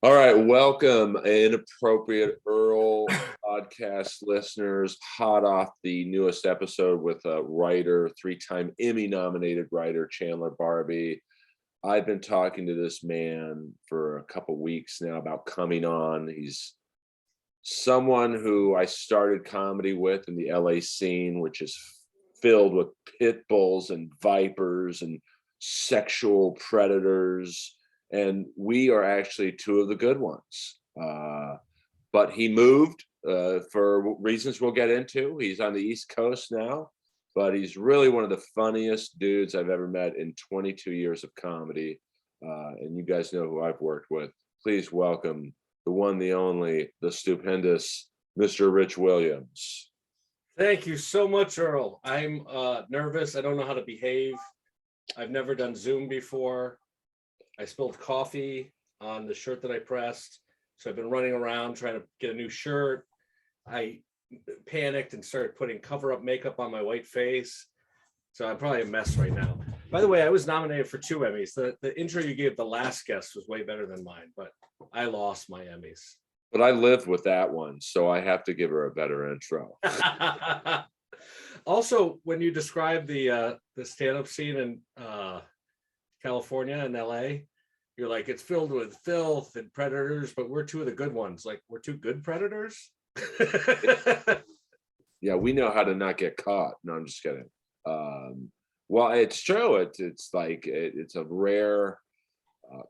All right, welcome, Inappropriate Earl podcast listeners. Hot off the newest episode with a writer, three-time Emmy-nominated writer, Chandler Barbie. I've been talking to this man for a couple weeks now about coming on. He's someone who I started comedy with in the LA scene, which is filled with pit bulls and vipers and sexual predators. And we are actually two of the good ones. But he moved for reasons we'll get into. He's on the East Coast now, but he's really one of the funniest dudes I've ever met in 22 years of comedy. And you guys know who I've worked with. Please welcome the one, the only, the stupendous Mr. Rich Williams. Thank you so much, Earl. I'm nervous. I don't know how to behave. I've never done Zoom before. I spilled coffee on the shirt that I pressed. So I've been running around trying to get a new shirt. I panicked and started putting cover-up makeup on my white face. So I'm probably a mess right now. By the way, I was nominated for 2 Emmys. The intro you gave the last guest was way better than mine, but I lost my Emmys. But I lived with that one, so I have to give her a better intro. Also, when you describe the stand-up scene in California and LA, you're like, it's filled with filth and predators, but we're two of the good ones. Like, we're 2 good predators. Yeah, we know how to not get caught. No, I'm just kidding. Well, it's true. It's like it's a rare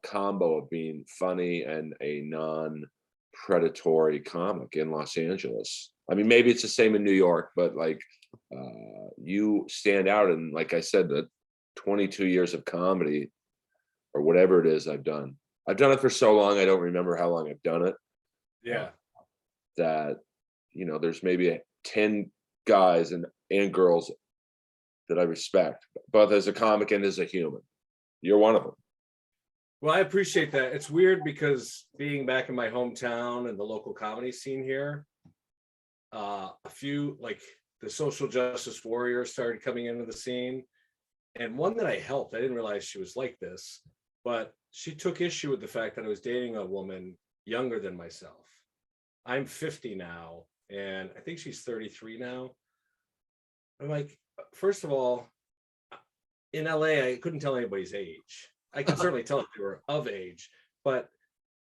combo of being funny and a non-predatory comic in Los Angeles. I mean, maybe it's the same in New York, but like you stand out. And like I said, the 22 years of comedy or whatever it is I've done it for so long I don't remember how long I've done it. Yeah. That, you know, there's maybe 10 guys and girls that I respect, both as a comic and as a human. You're one of them. Well, I appreciate that. It's weird because being back in my hometown and the local comedy scene here, a few, like the social justice warriors started coming into the scene. And one that I helped, I didn't realize she was like this, but she took issue with the fact that I was dating a woman younger than myself. I'm 50 now, and I think she's 33 now. I'm like, first of all, in LA, I couldn't tell anybody's age. I can certainly tell if they were of age, but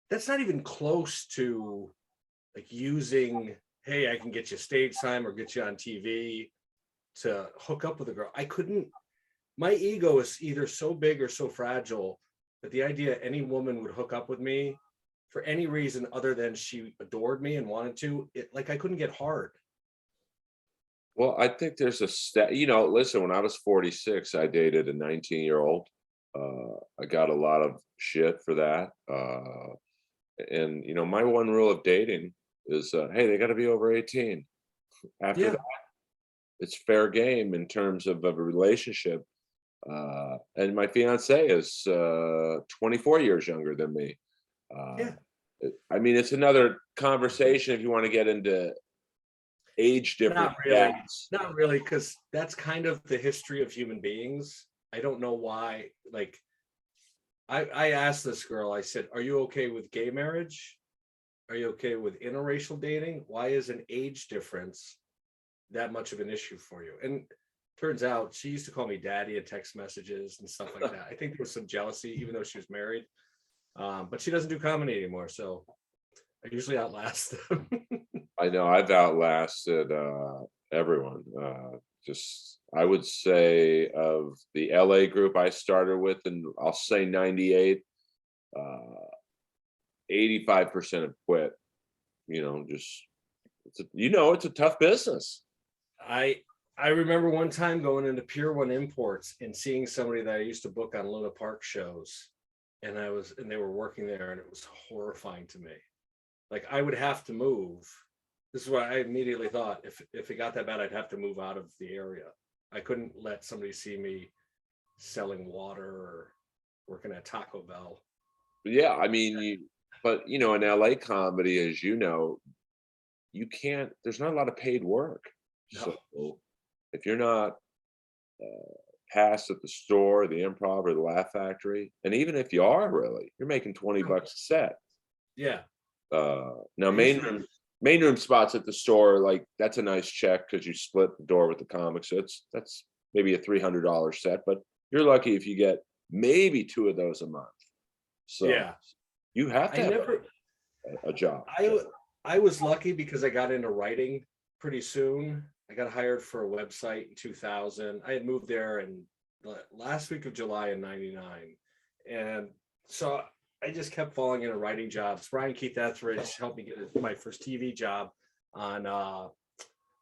that's not even close to like using, hey, I can get you stage time or get you on TV to hook up with a girl. I couldn't. My ego is either so big or so fragile that the idea any woman would hook up with me for any reason other than she adored me and wanted to, I couldn't get hard. Well, I think there's listen, when I was 46, I dated a 19-year-old. I got a lot of shit for that. And, you know, my one rule of dating is, hey, they got to be over 18. After that, it's fair game in terms of a relationship. And my fiance is 24 years younger than me. I mean, it's another conversation if you want to get into age difference. Not really, because that's kind of the history of human beings. I don't know why. Like, I asked this girl, I said, are you okay with gay marriage? Are you okay with interracial dating? Why is an age difference that much of an issue for you? And turns out she used to call me daddy in text messages and stuff like that. I think there was some jealousy, even though she was married. But she doesn't do comedy anymore, so I usually outlast them. I know I've outlasted everyone. I would say of the LA group I started with, and I'll say 98, 85% have quit. You know, it's a tough business. I remember one time going into Pier 1 Imports and seeing somebody that I used to book on Luna Park shows, and they were working there, and it was horrifying to me. Like, I would have to move. This is what I immediately thought. If it got that bad, I'd have to move out of the area. I couldn't let somebody see me selling water or working at Taco Bell. Yeah, I mean, but in LA comedy, as you know, there's not a lot of paid work. No. So if you're not pass at the store, the Improv, or the Laugh Factory, and even if you are really, you're making $20 a set. Yeah. Now main room spots at the store, like that's a nice check because you split the door with the comics. So that's maybe a $300 set, but you're lucky if you get maybe 2 of those a month. So Yeah. you have to I have never, a job. I was lucky because I got into writing pretty soon. I got hired for a website in 2000. I had moved there in the last week of July in 99. And so I just kept falling into writing jobs. Brian Keith Etheridge helped me get my first TV job on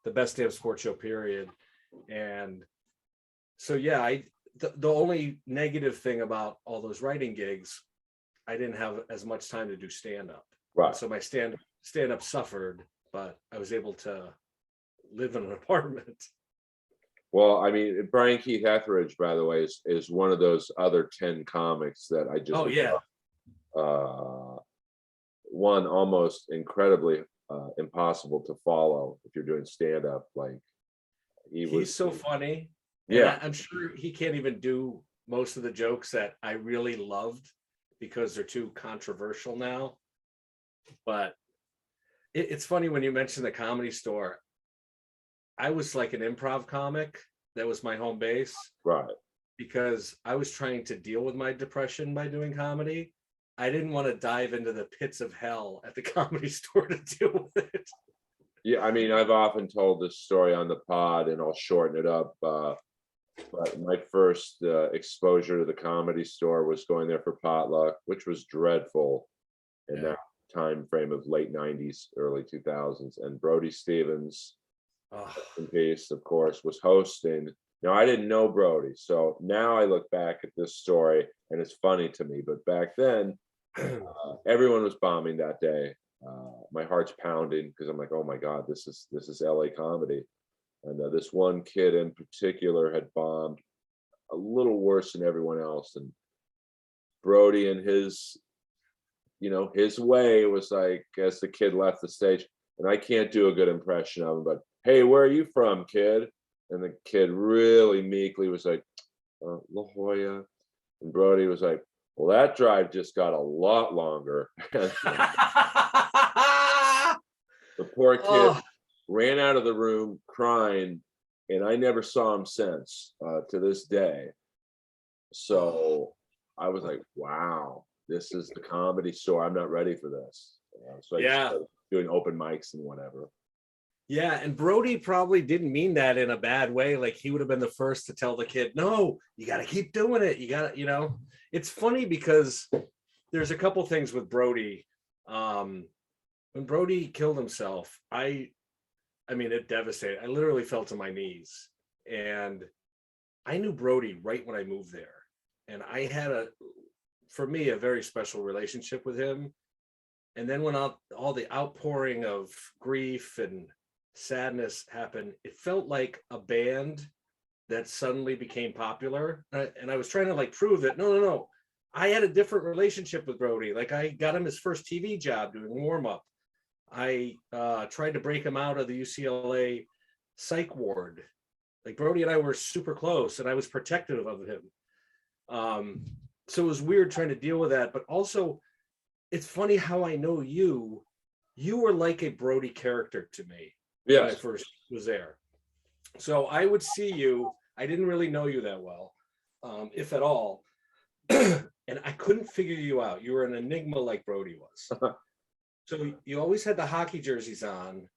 the Best Damn Sports Show, period. And so, yeah, the only negative thing about all those writing gigs, I didn't have as much time to do stand-up. Right. So my stand-up suffered, but I was able to live in an apartment. Well, I mean, Brian Keith Etheridge, by the way, is one of those other 10 comics that I just one almost incredibly impossible to follow if you're doing stand-up. Like he's so funny. Yeah, I'm sure he can't even do most of the jokes that I really loved because they're too controversial now. But it's funny when you mention the Comedy Store. I was like an improv comic. That was my home base. right. Because I was trying to deal with my depression by doing comedy. I didn't want to dive into the pits of hell at the Comedy Store to deal with it. Yeah, I mean, I've often told this story on the pod, and I'll shorten it up. But my first exposure to the Comedy Store was going there for potluck, which was dreadful in that time frame of late 90s, early 2000s. And Brody Stevens, in peace, of course, was hosting. Now, I didn't know Brody, so now I look back at this story and it's funny to me. But back then, everyone was bombing that day. My heart's pounding because I'm like, oh my God, this is LA comedy. And this one kid in particular had bombed a little worse than everyone else. And Brody, in his way, was like, as the kid left the stage, and I can't do a good impression of him, but hey, where are you from, kid? And the kid really meekly was like, La Jolla. And Brody was like, well, that drive just got a lot longer. The poor kid ran out of the room crying, and I never saw him since, to this day. So I was like, wow, this is the Comedy Store. I'm not ready for this. So I just started doing open mics and whatever. Yeah, and Brody probably didn't mean that in a bad way. Like, he would have been the first to tell the kid, no, you got to keep doing it. You got to, it's funny because there's a couple things with Brody. When Brody killed himself, I mean, it devastated. I literally fell to my knees. And I knew Brody right when I moved there. And I had for me, a very special relationship with him. And then when all the outpouring of grief and sadness happened, it felt like a band that suddenly became popular. And I was trying to like prove that, no. I had a different relationship with Brody. Like, I got him his first TV job doing warm-up. I tried to break him out of the UCLA psych ward. Like, Brody and I were super close, and I was protective of him. So it was weird trying to deal with that. But also, it's funny how I know you were like a Brody character to me when I first was there. So I would see you. I didn't really know you that well, if at all. And I couldn't figure you out. You were an enigma like Brody was. So you always had the hockey jerseys on,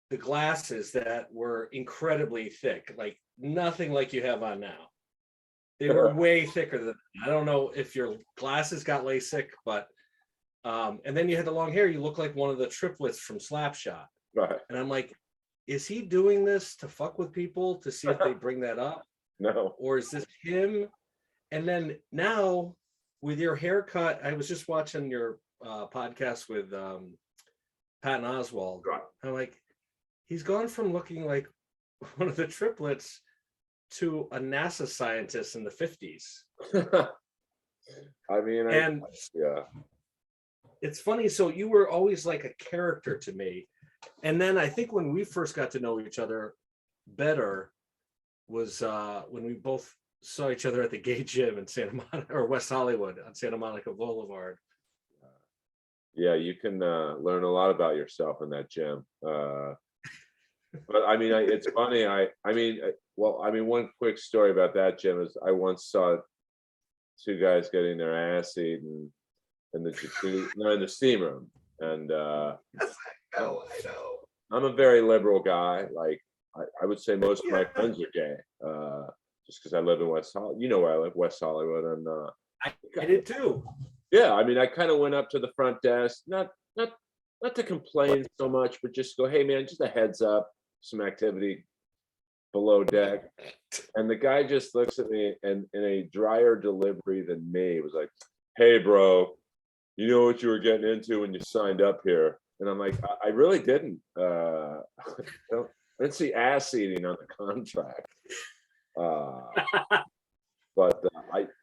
the glasses that were incredibly thick, like nothing like you have on now. They were way thicker than, I don't know if your glasses got LASIK, but and then you had the long hair. You look like one of the triplets from Slapshot. Right. And I'm like, is he doing this to fuck with people to see if they bring that up? No. Or is this him? And then now with your haircut, I was just watching your podcast with Patton Oswalt. Right. I'm like, he's gone from looking like one of the triplets to a NASA scientist in the 50s. I mean, yeah. It's funny. So you were always like a character to me. And then I think when we first got to know each other better was when we both saw each other at the gay gym in Santa Monica or West Hollywood on Santa Monica Boulevard. Yeah, you can learn a lot about yourself in that gym. But I mean, it's funny. One quick story about that gym is I once saw two guys getting their ass eaten in the jacuzzi, no, in the steam room, and I know. I'm a very liberal guy. Like I would say most of my friends are gay, just because I live in West Hollywood. You know where I live, West Hollywood, and I did too. yeah, I mean, I kind of went up to the front desk, not to complain so much, but just go, hey man, just a heads up, some activity below deck. And the guy just looks at me and in a drier delivery than me was like, hey bro, you know what you were getting into when you signed up here? And I'm like, I really didn't. I didn't see ass eating on the contract. But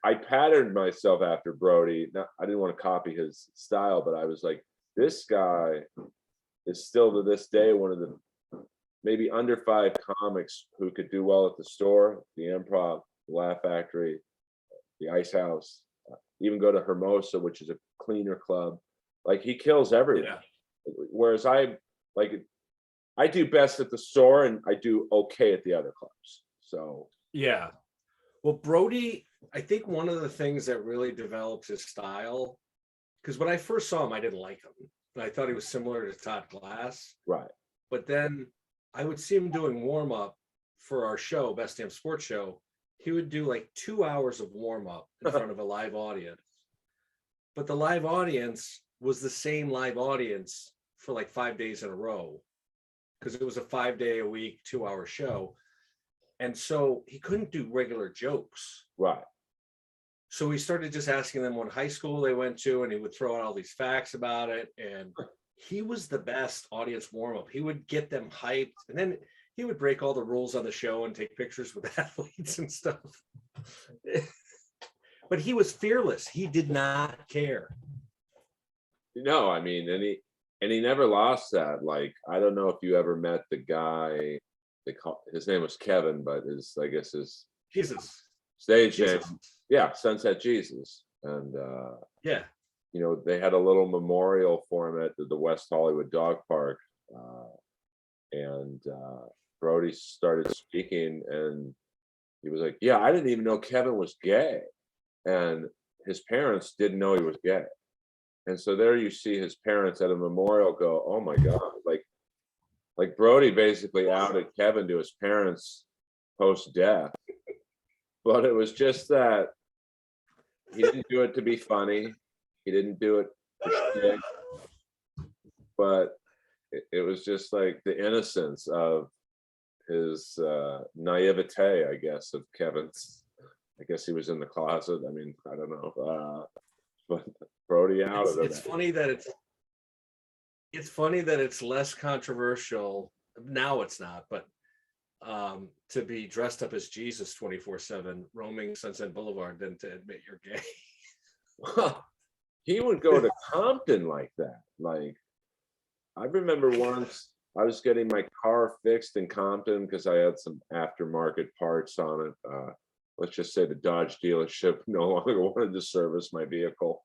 I patterned myself after Brody. I didn't want to copy his style, but I was like, this guy is still to this day one of the maybe under 5 comics who could do well at the store, the Improv, the Laugh Factory, the Ice House, even go to Hermosa, which is a cleaner club. Like he kills everyone. Yeah. Whereas I do best at the store and I do okay at the other clubs. So yeah. Well, Brody, I think one of the things that really developed his style, because when I first saw him, I didn't like him. I thought he was similar to Todd Glass. Right. But then I would see him doing warm up for our show, Best Damn Sports Show. He would do like 2 hours of warm up in front of a live audience. But the live audience was the same live audience for like 5 days in a row because it was a 5-day-a-week, 2-hour show. And so he couldn't do regular jokes. Right. So he started just asking them what high school they went to, and he would throw out all these facts about it. And he was the best audience warm-up. He would get them hyped, and then he would break all the rules on the show and take pictures with athletes and stuff. But he was fearless. He did not care. No, I mean, and he never lost that. Like, I don't know if you ever met the guy. His name was Kevin, but his Jesus stage name, yeah, Sunset Jesus. And yeah, you know, they had a little memorial for him at the West Hollywood Dog Park, and Brody started speaking, and he was like, "Yeah, I didn't even know Kevin was gay," and his parents didn't know he was gay. And so there you see his parents at a memorial go, "Oh my God!" Like Brody basically outed Kevin to his parents post-death, but it was just that he didn't do it to be funny. He didn't do it for shtick, but it was just like the innocence of his naivete, I guess, of Kevin's. I guess he was in the closet. I mean, I don't know, but Brody outed him. It's funny that it's less controversial now. It's not, but to be dressed up as Jesus 24/7 roaming Sunset Boulevard than to admit you're gay. Well, he would go to Compton like that. Like, I remember once I was getting my car fixed in Compton because I had some aftermarket parts on it. Let's just say the Dodge dealership no longer wanted to service my vehicle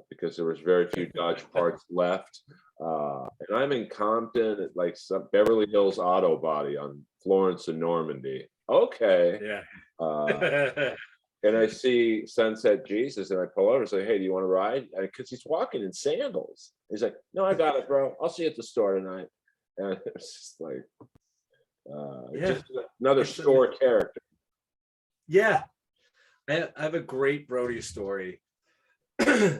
because there was very few Dodge parts left. And I'm in Compton at like some Beverly Hills Auto Body on Florence and Normandy. Okay. Yeah. And I see Sunset Jesus and I pull over and say, "Hey, do you want to ride?" Because he's walking in sandals. He's like, "No, I got it, bro. I'll see you at the store tonight." And it's just like, just another store character. Yeah. I have a great Brody story.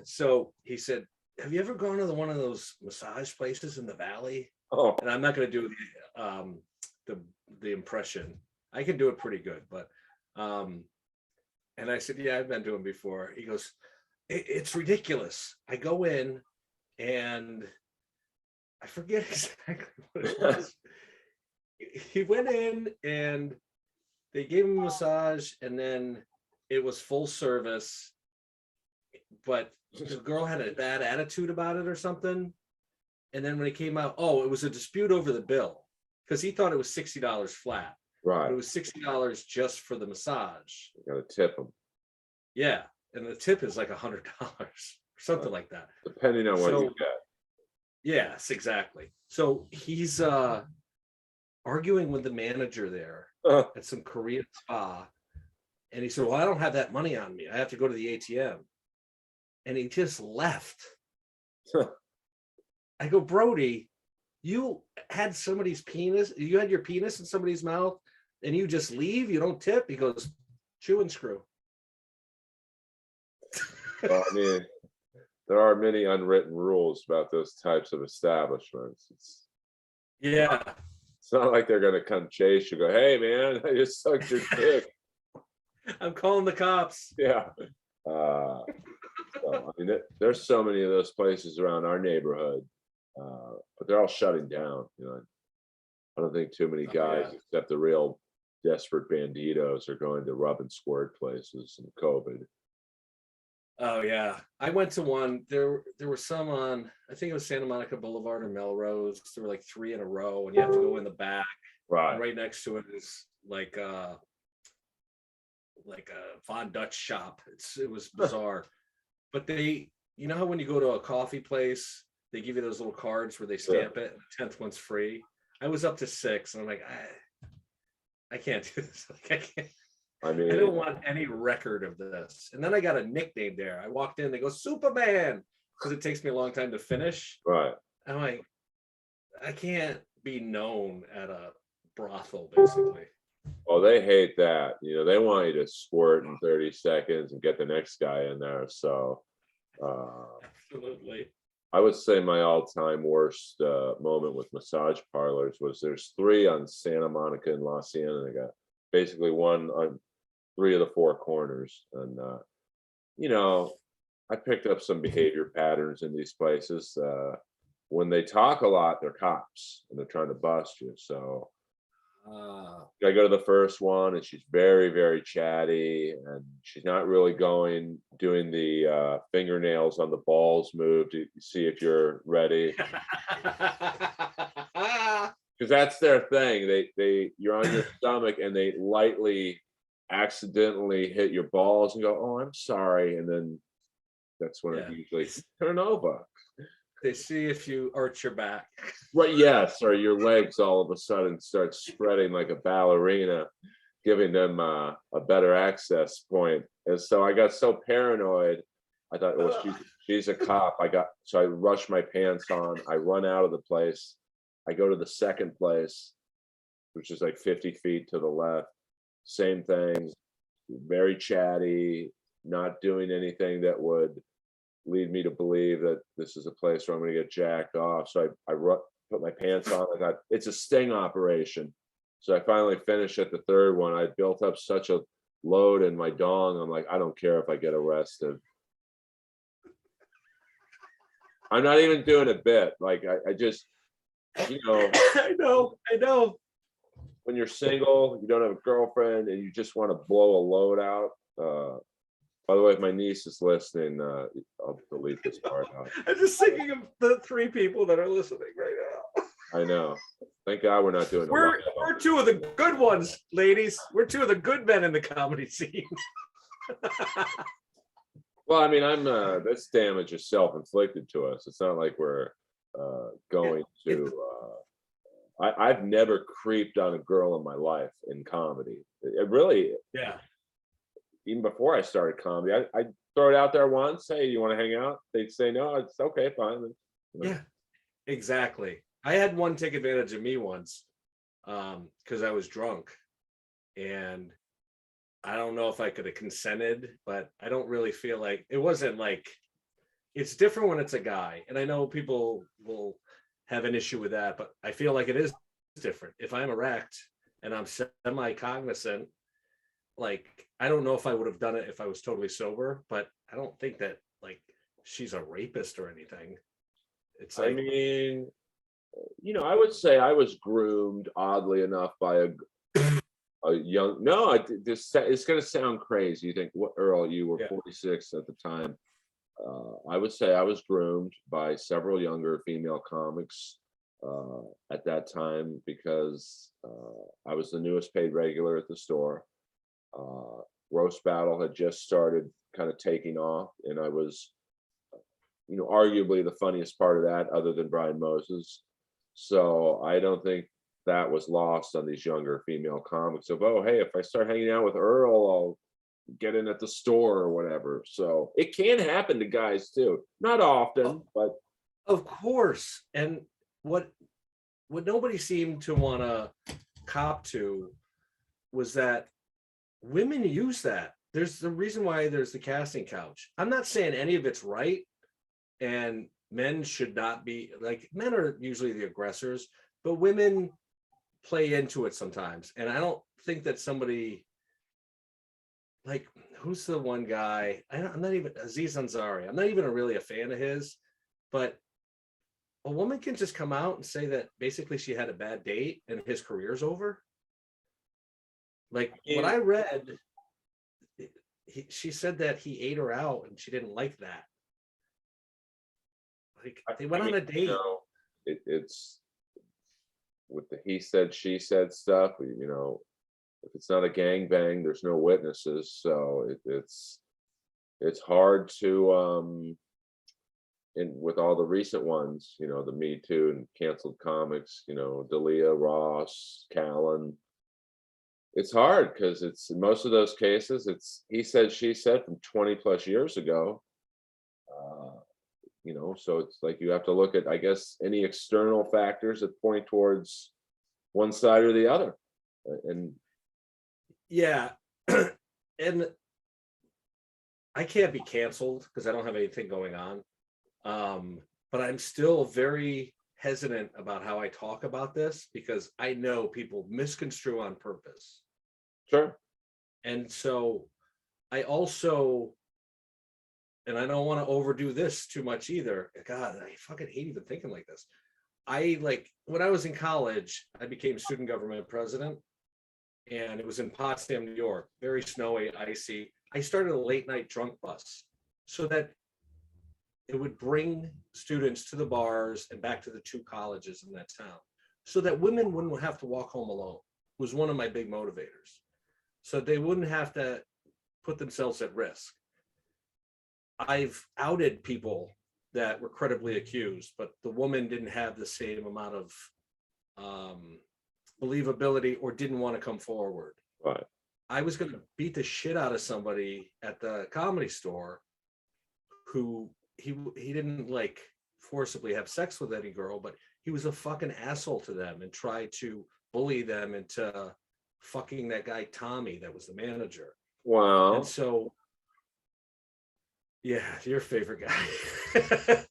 So he said, "Have you ever gone to one of those massage places in the Valley?" Oh, and I'm not going to do the impression. I can do it pretty good, but and I said, "Yeah, I've been to them before." He goes, "It's ridiculous. I go in and I forget exactly what it was." He went in and they gave him a massage, and then it was full service, but the girl had a bad attitude about it or something. And then when it came out, it was a dispute over the bill because he thought it was $60 flat. Right. But it was $60 just for the massage. You gotta tip them. Yeah, and the tip is like $100 or something like that. Depending on what So you get. yes, exactly. So he's arguing with the manager there at some Korean spa, and he said, "Well, I don't have that money on me. I have to go to the ATM." And he just left. I go, Brody, you had somebody's penis, you had your penis in somebody's mouth, and you just leave, you don't tip? He goes, chew and screw. Well, I mean, there are many unwritten rules about those types of establishments. Yeah. It's not like they're gonna come chase you, go, hey man, I just sucked your dick. I'm calling the cops. Yeah. So, I mean, there's so many of those places around our neighborhood, but they're all shutting down. I don't think too many guys, Yeah. except the real desperate banditos, are going to rub and squirt places in COVID. Oh yeah. I went to one. There were some on, I think it was Santa Monica Boulevard or Melrose. There were like 3 in a row, and you have to go in the back. Right. And right next to it is like a Von Dutch shop. It was bizarre. But they, you know how when you go to a coffee place, they give you those little cards where they stamp it, and the 10th one's free. I was up to 6, and I'm like, I can't do this. Like, I can't. I mean, I don't want any record of this. And then I got a nickname there. I walked in, they go, Superman, because it takes me a long time to finish. right. I'm like, I can't be known at a brothel, basically. Well, they hate that. They want you to squirt in 30 seconds and get the next guy in there. So, Absolutely. I would say my all-time worst moment with massage parlors was there's 3 on Santa Monica and La Cienega. They got basically one on 3 of the 4 corners. And, I picked up some behavior patterns in these places. When they talk a lot, they're cops and they're trying to bust you. So I go to the first one and she's very, very chatty, and she's not really doing the fingernails on the balls move to see if you're ready. Because that's their thing. You're on your stomach and they lightly accidentally hit your balls and go, oh, I'm sorry. And then that's when it usually turn over. They see if you arch your back. Right, yes, or your legs all of a sudden start spreading like a ballerina, giving them a better access point. And so I got so paranoid, I thought, well, she's a cop. So I rush my pants on, I run out of the place. I go to the second place, which is like 50 feet to the left. Same thing, very chatty, not doing anything that would lead me to believe that this is a place where I'm going to get jacked off. So I put my pants on. I thought it's a sting operation. So I finally finished at the third one. I built up such a load in my dong. I'm like, I don't care if I get arrested. I'm not even doing a bit. Like I just, I know. When you're single, you don't have a girlfriend, and you just want to blow a load out. By the way, if my niece is listening, I'll delete this part out. I'm just thinking of the 3 people that are listening right now. I know. Thank God we're not doing. We're 2 of the good ones, ladies. We're 2 of the good men in the comedy scene. Well, I mean, this damage is self-inflicted to us. It's not like we're going to. I've never creeped on a girl in my life in comedy. It really. Yeah. Even before I started comedy, I throw it out there once. Hey, you want to hang out? They'd say no. It's okay, fine. Yeah, exactly. I had one take advantage of me once because I was drunk, and I don't know if I could have consented, but I don't really feel like it wasn't like, it's different when it's a guy, and I know people will have an issue with that, but I feel like it is different. If I'm erect and I'm semi-cognizant, like, I don't know if I would have done it if I was totally sober, but I don't think that like she's a rapist or anything. It's like, I mean, I would say I was groomed, oddly enough, by a young. No, it's going to sound crazy. You think, what, Earl? You were 46 at the time. I would say I was groomed by several younger female comics at that time because I was the newest paid regular at the store. Roast Battle had just started kind of taking off, and I was, arguably the funniest part of that, other than Brian Moses. So I don't think that was lost on these younger female comics of, oh, hey, if I start hanging out with Earl, I'll get in at the store or whatever. So it can happen to guys too. Not often, but Of course. And what nobody seemed to want to cop to was that women use that. There's the reason why there's the casting couch. I'm not saying any of it's right, and men should not be, like, men are usually the aggressors, but women play into it sometimes. And I don't think that somebody, like, who's the one guy? I'm not even Aziz Ansari. I'm not even really a fan of his, but a woman can just come out and say that basically she had a bad date and his career's over. Like, what I read, she said that he ate her out and she didn't like that. Like, they went on a date. It's with the he said, she said stuff. If it's not a gangbang, there's no witnesses. So it's hard to and with all the recent ones, the Me Too and canceled comics, Dalia, Ross, Callan. It's hard because it's in most of those cases, it's he said, she said from 20 plus years ago. So it's like you have to look at, I guess, any external factors that point towards one side or the other. And Yeah. And I can't be canceled because I don't have anything going on. But I'm still very hesitant about how I talk about this because I know people misconstrue on purpose. sure. And so I also, and I don't want to overdo this too much either. God, I fucking hate even thinking like this. When I was in college, I became student government president, and it was in Potsdam, New York, very snowy, icy. I started a late night drunk bus so that it would bring students to the bars and back to the two colleges in that town so that women wouldn't have to walk home alone. It was one of my big motivators. So they wouldn't have to put themselves at risk. I've outed people that were credibly accused, but the woman didn't have the same amount of believability or didn't want to come forward. Right. I was going to beat the shit out of somebody at the Comedy Store who he didn't like forcibly have sex with any girl, but he was a fucking asshole to them and tried to bully them into fucking that guy Tommy that was the manager. Wow. And so, yeah, your favorite guy.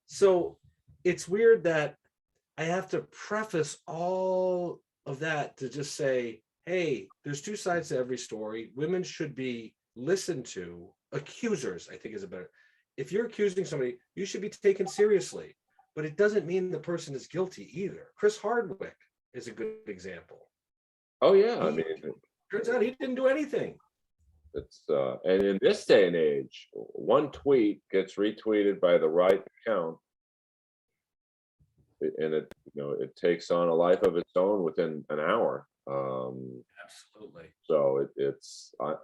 So it's weird that I have to preface all of that to just say, hey, there's two sides to every story. Women should be listened to. Accusers, I think, is a better. If you're accusing somebody, you should be taken seriously. But it doesn't mean the person is guilty either. Chris Hardwick is a good example. Oh yeah, Turns out he didn't do anything. it's and in this day and age, one tweet gets retweeted by the right account, and it takes on a life of its own within an hour. Absolutely. So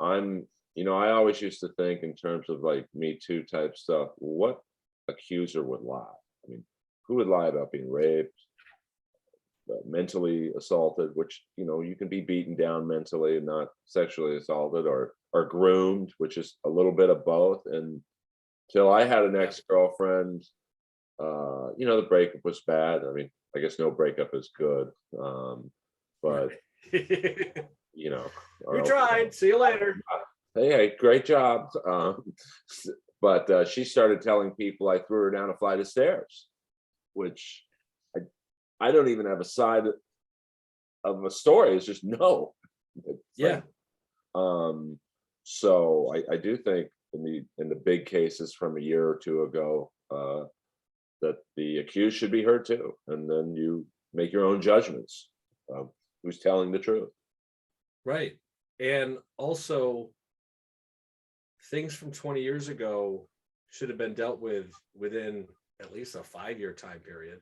I'm I always used to think in terms of like Me Too type stuff. What accuser would lie? I mean, who would lie about being raped, mentally assaulted, which you can be beaten down mentally and not sexually assaulted, or groomed, which is a little bit of both. And till I had an ex-girlfriend, the breakup was bad. I mean, I guess no breakup is good. But we tried. See you later. Hey, great job. But she started telling people I threw her down a flight of stairs, which I don't even have a side of a story. It's just no. Yeah. So I do think in the big cases from a year or two ago, that the accused should be heard too, and then you make your own judgments. Who's telling the truth? Right. And also, things from 20 years ago should have been dealt with within at least a 5-year time period.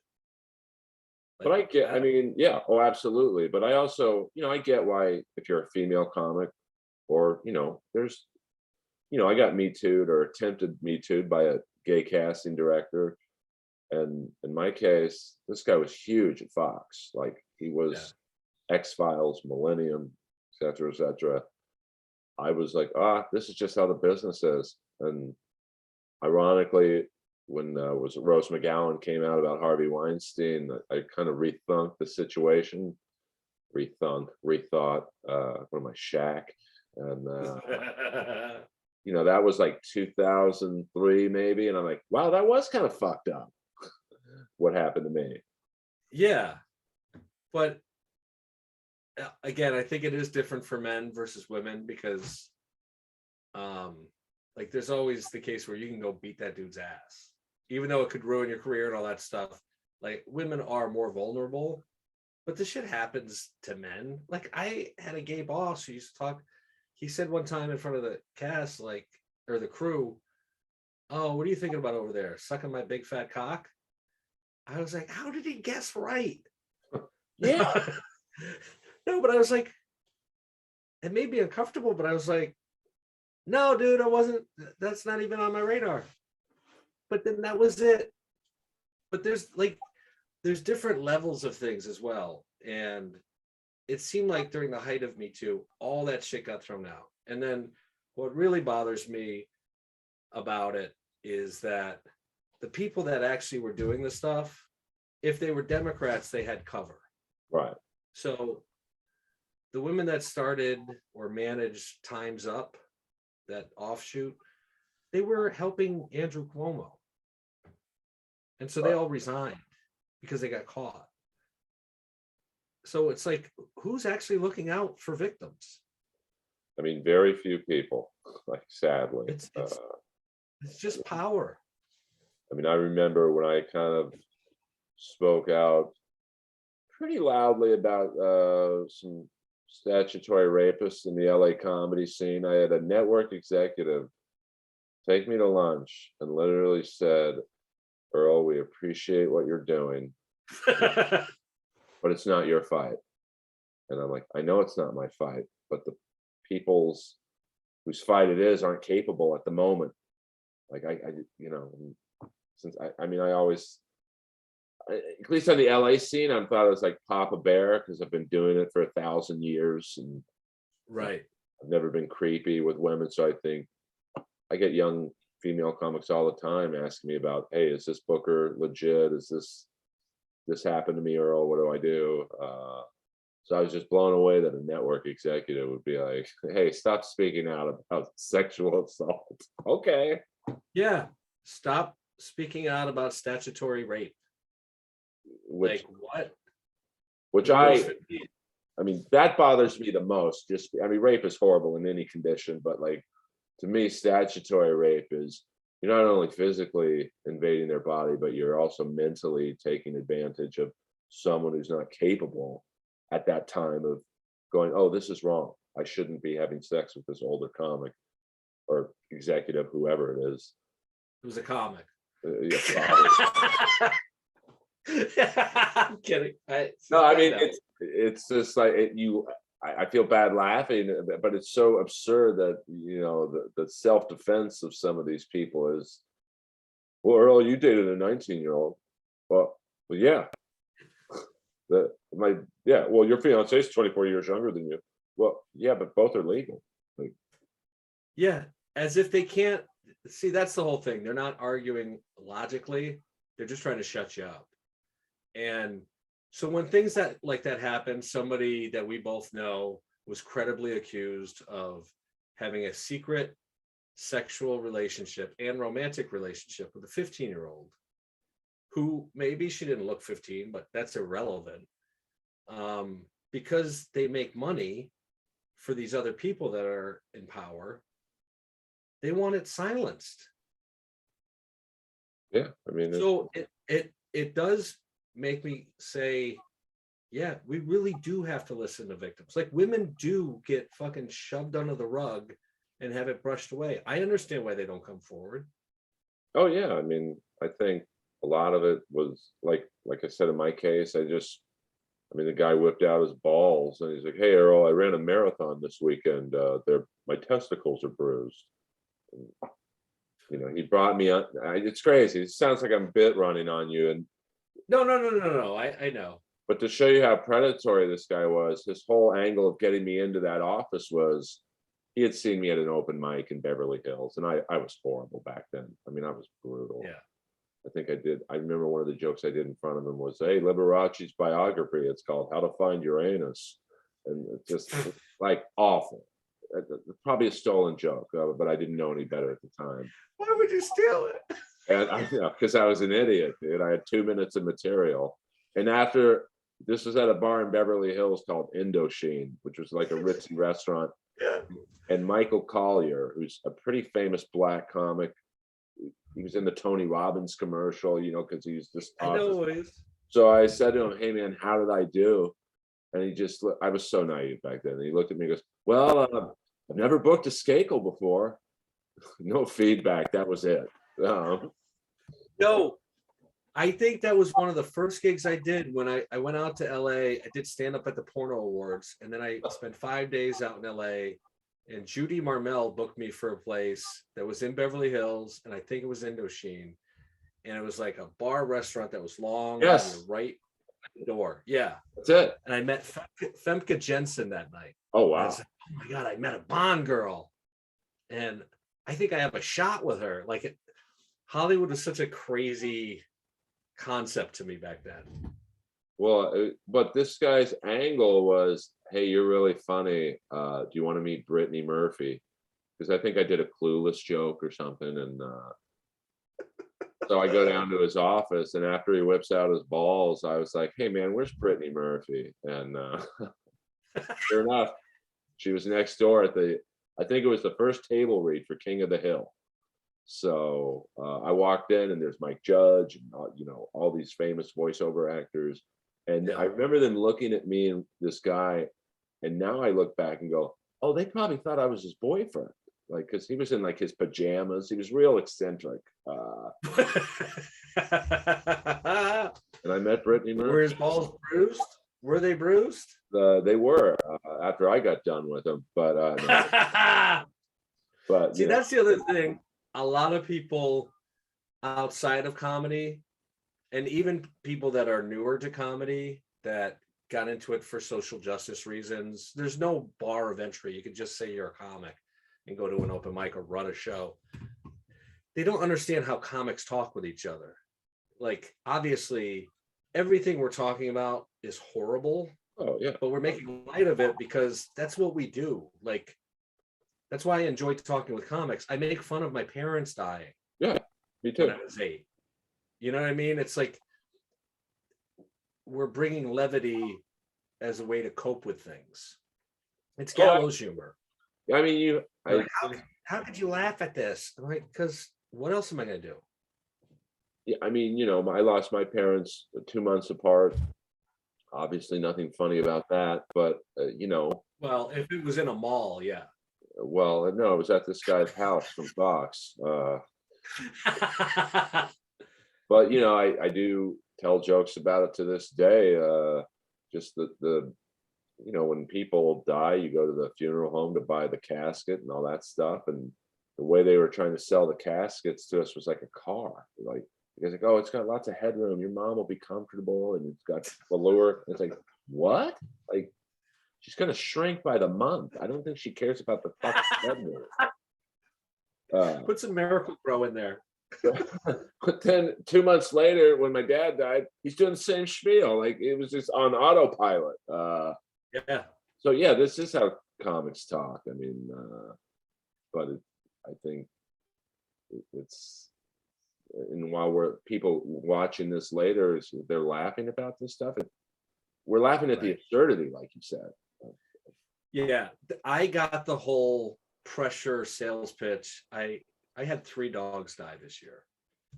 But I get, I mean, yeah, oh, absolutely. But I also, I get why if you're a female comic or, there's, I got Me Too'd or attempted Me Too'd by a gay casting director. And in my case, this guy was huge at Fox. Like he was X-Files, Millennium, et cetera, et cetera. I was like, this is just how the business is. And ironically, when was it Rose McGowan came out about Harvey Weinstein, I kind of rethought the situation, rethought, what am I, Shaq? And that was like 2003 maybe, and I'm like, wow, that was kind of fucked up. What happened to me? Yeah, but again, I think it is different for men versus women because, like, there's always the case where you can go beat that dude's ass, even though it could ruin your career and all that stuff. Like, women are more vulnerable, but this shit happens to men. Like, I had a gay boss who used to talk. He said one time in front of the cast, like, or the crew, "Oh, what are you thinking about over there? Sucking my big fat cock?" I was like, how did he guess right? Yeah. No, but I was like, it made me uncomfortable, but I was like, no, dude, that's not even on my radar. But then that was it. But there's different levels of things as well. And it seemed like during the height of Me Too, all that shit got thrown out. And then what really bothers me about it is that the people that actually were doing the stuff, if they were Democrats, they had cover. Right. So the women that started or managed Time's Up, that offshoot, they were helping Andrew Cuomo. And so they all resigned because they got caught. So it's like, who's actually looking out for victims? I mean, very few people, like, sadly. It's just power. I mean, I remember when I kind of spoke out pretty loudly about some statutory rapists in the LA comedy scene. I had a network executive take me to lunch and literally said, "Earl, we appreciate what you're doing, but it's not your fight." And I'm like, I know it's not my fight, but the people's whose fight it is aren't capable at the moment. Like since I mean, I always, at least on the LA scene, I thought I was like Papa Bear because I've been doing it for 1,000 years and Right. I've never been creepy with women. So I think I get young female comics all the time asking me about, hey, is this booker legit? Is this happened to me, Earl? What do I do? So I was just blown away that a network executive would be like, hey, stop speaking out about sexual assault. Okay. Yeah. Stop speaking out about statutory rape. Which, like what? Which I mean, that bothers me the most. Just, I mean, rape is horrible in any condition, but like, to me, statutory rape is you're not only physically invading their body, but you're also mentally taking advantage of someone who's not capable at that time of going, oh, this is wrong. I shouldn't be having sex with this older comic or executive, whoever it is. It was a comic. Yeah, I'm kidding. no, I mean, it's just like I feel bad laughing, but it's so absurd that the self-defense of some of these people is, well, Earl, you dated a 19-year-old. Well, yeah. Well, your fiance is 24 years younger than you. Well, yeah, but both are legal. Like, yeah, as if they can't see. That's the whole thing. They're not arguing logically. They're just trying to shut you up. And so when things like that happen, somebody that we both know was credibly accused of having a secret sexual relationship and romantic relationship with a 15-year-old who maybe she didn't look 15, but that's irrelevant. Because they make money for these other people that are in power, they want it silenced. yeah, I mean, So it does make me say, yeah, we really do have to listen to victims. Like, women do get fucking shoved under the rug and have it brushed away. I understand why they don't come forward. oh yeah, I mean, I think a lot of it was like I said, in my case, I mean, the guy whipped out his balls and he's like, "Hey, Earl, I ran a marathon this weekend. My testicles are bruised." And, he brought me on. It's crazy. It sounds like I'm bit running on you, No. I know. but to show you how predatory this guy was, his whole angle of getting me into that office was he had seen me at an open mic in Beverly Hills, and I was horrible back then. I mean, I was brutal. Yeah. I remember one of the jokes I did in front of him was, "Hey, Liberace's biography, it's called How to Find Uranus." And it's just like awful. Probably a stolen joke, but I didn't know any better at the time. Why would you steal it? And because I was an idiot, dude. I had 2 minutes of material. And after this was at a bar in Beverly Hills called Indochine, which was like a ritzy restaurant. Yeah. And Michael Collier, who's a pretty famous black comic, he was in the Tony Robbins commercial, because he was just I know it is. So I said to him, "Hey man, how did I do?" And I was so naive back then. And he looked at me and goes, "Well, I've never booked a Skakel before." No feedback. That was it. No, I think that was one of the first gigs I did when I went out to LA. I did stand up at the Porno Awards, and then I spent 5 days out in LA. And Judy Marmel booked me for a place that was in Beverly Hills, and I think it was Indochine. And it was like a bar restaurant that was long, Yes. on the right door. Yeah. That's it. And I met Femke Jensen that night. Oh, And I wow. was like, oh my God, I met a Bond girl. And I think I have a shot with her. Like, Hollywood was such a crazy concept to me back then. Well, but this guy's angle was, "Hey, you're really funny. Do you want to meet Brittany Murphy?" Because I think I did a Clueless joke or something. And so I go down to his office, and after he whips out his balls, I was like, "Hey, man, where's Brittany Murphy?" And sure enough, she was next door I think it was the first table read for King of the Hill. So I walked in, and there's Mike Judge and all these famous voiceover actors. And I remember them looking at me and this guy, and now I look back and go, "Oh, they probably thought I was his boyfriend." Like, because he was in like his pajamas. He was real eccentric. And I met Brittany Murphy. Were his balls bruised? Were they bruised? They were after I got done with them, but no. But see, that's the other thing. A lot of people outside of comedy, and even people that are newer to comedy that got into it for social justice reasons, there's no bar of entry. You could just say you're a comic and go to an open mic or run a show. They don't understand how comics talk with each other. Like, obviously, everything we're talking about is horrible. Oh yeah. But we're making light of it because that's what we do. Like, that's why I enjoy talking with comics. I make fun of my parents dying. Yeah, me too. When I was 8. You know what I mean? It's like we're bringing levity as a way to cope with things. It's gallows humor. I mean, how could you laugh at this? I'm like, because what else am I going to do? Yeah, I mean, I lost my parents 2 months apart. Obviously, nothing funny about that, but Well, if it was in a mall, yeah. Well, no, it was at this guy's house from Fox. But I do tell jokes about it to this day. Just the when people die, you go to the funeral home to buy the casket and all that stuff. And the way they were trying to sell the caskets to us was like a car. Like, because like, "Oh, it's got lots of headroom. Your mom will be comfortable, and it's got velour." It's like, what? Like, she's gonna shrink by the month. I don't think she cares about the fucking headroom. Put some Miracle-Gro in there. But then 2 months later, when my dad died, he's doing the same spiel. Like, it was just on autopilot. Yeah. So yeah, this is how comics talk. I mean, but I think it's, and while people watching this later, they're laughing about this stuff. We're laughing at the absurdity, like you said. Yeah, I got the whole pressure sales pitch. I had 3 dogs die this year.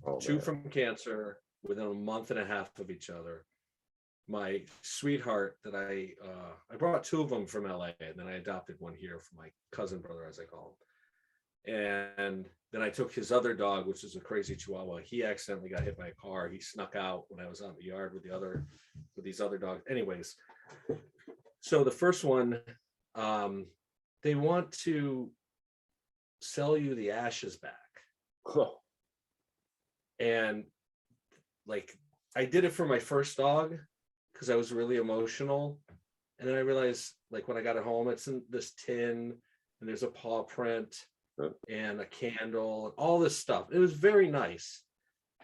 Oh, 2 man. from cancer within a month and a half of each other. My sweetheart that I brought 2 of them from LA, and then I adopted one here for my cousin brother, as I call And then I took his other dog, which is a crazy Chihuahua. He accidentally got hit by a car. He snuck out when I was out in the yard with these other dogs. Anyways, so the first one, they want to sell you the ashes back. Huh. And like, I did it for my first dog because I was really emotional. And then I realized, like, when I got it home, it's in this tin and there's a paw print and a candle and all this stuff. It was very nice.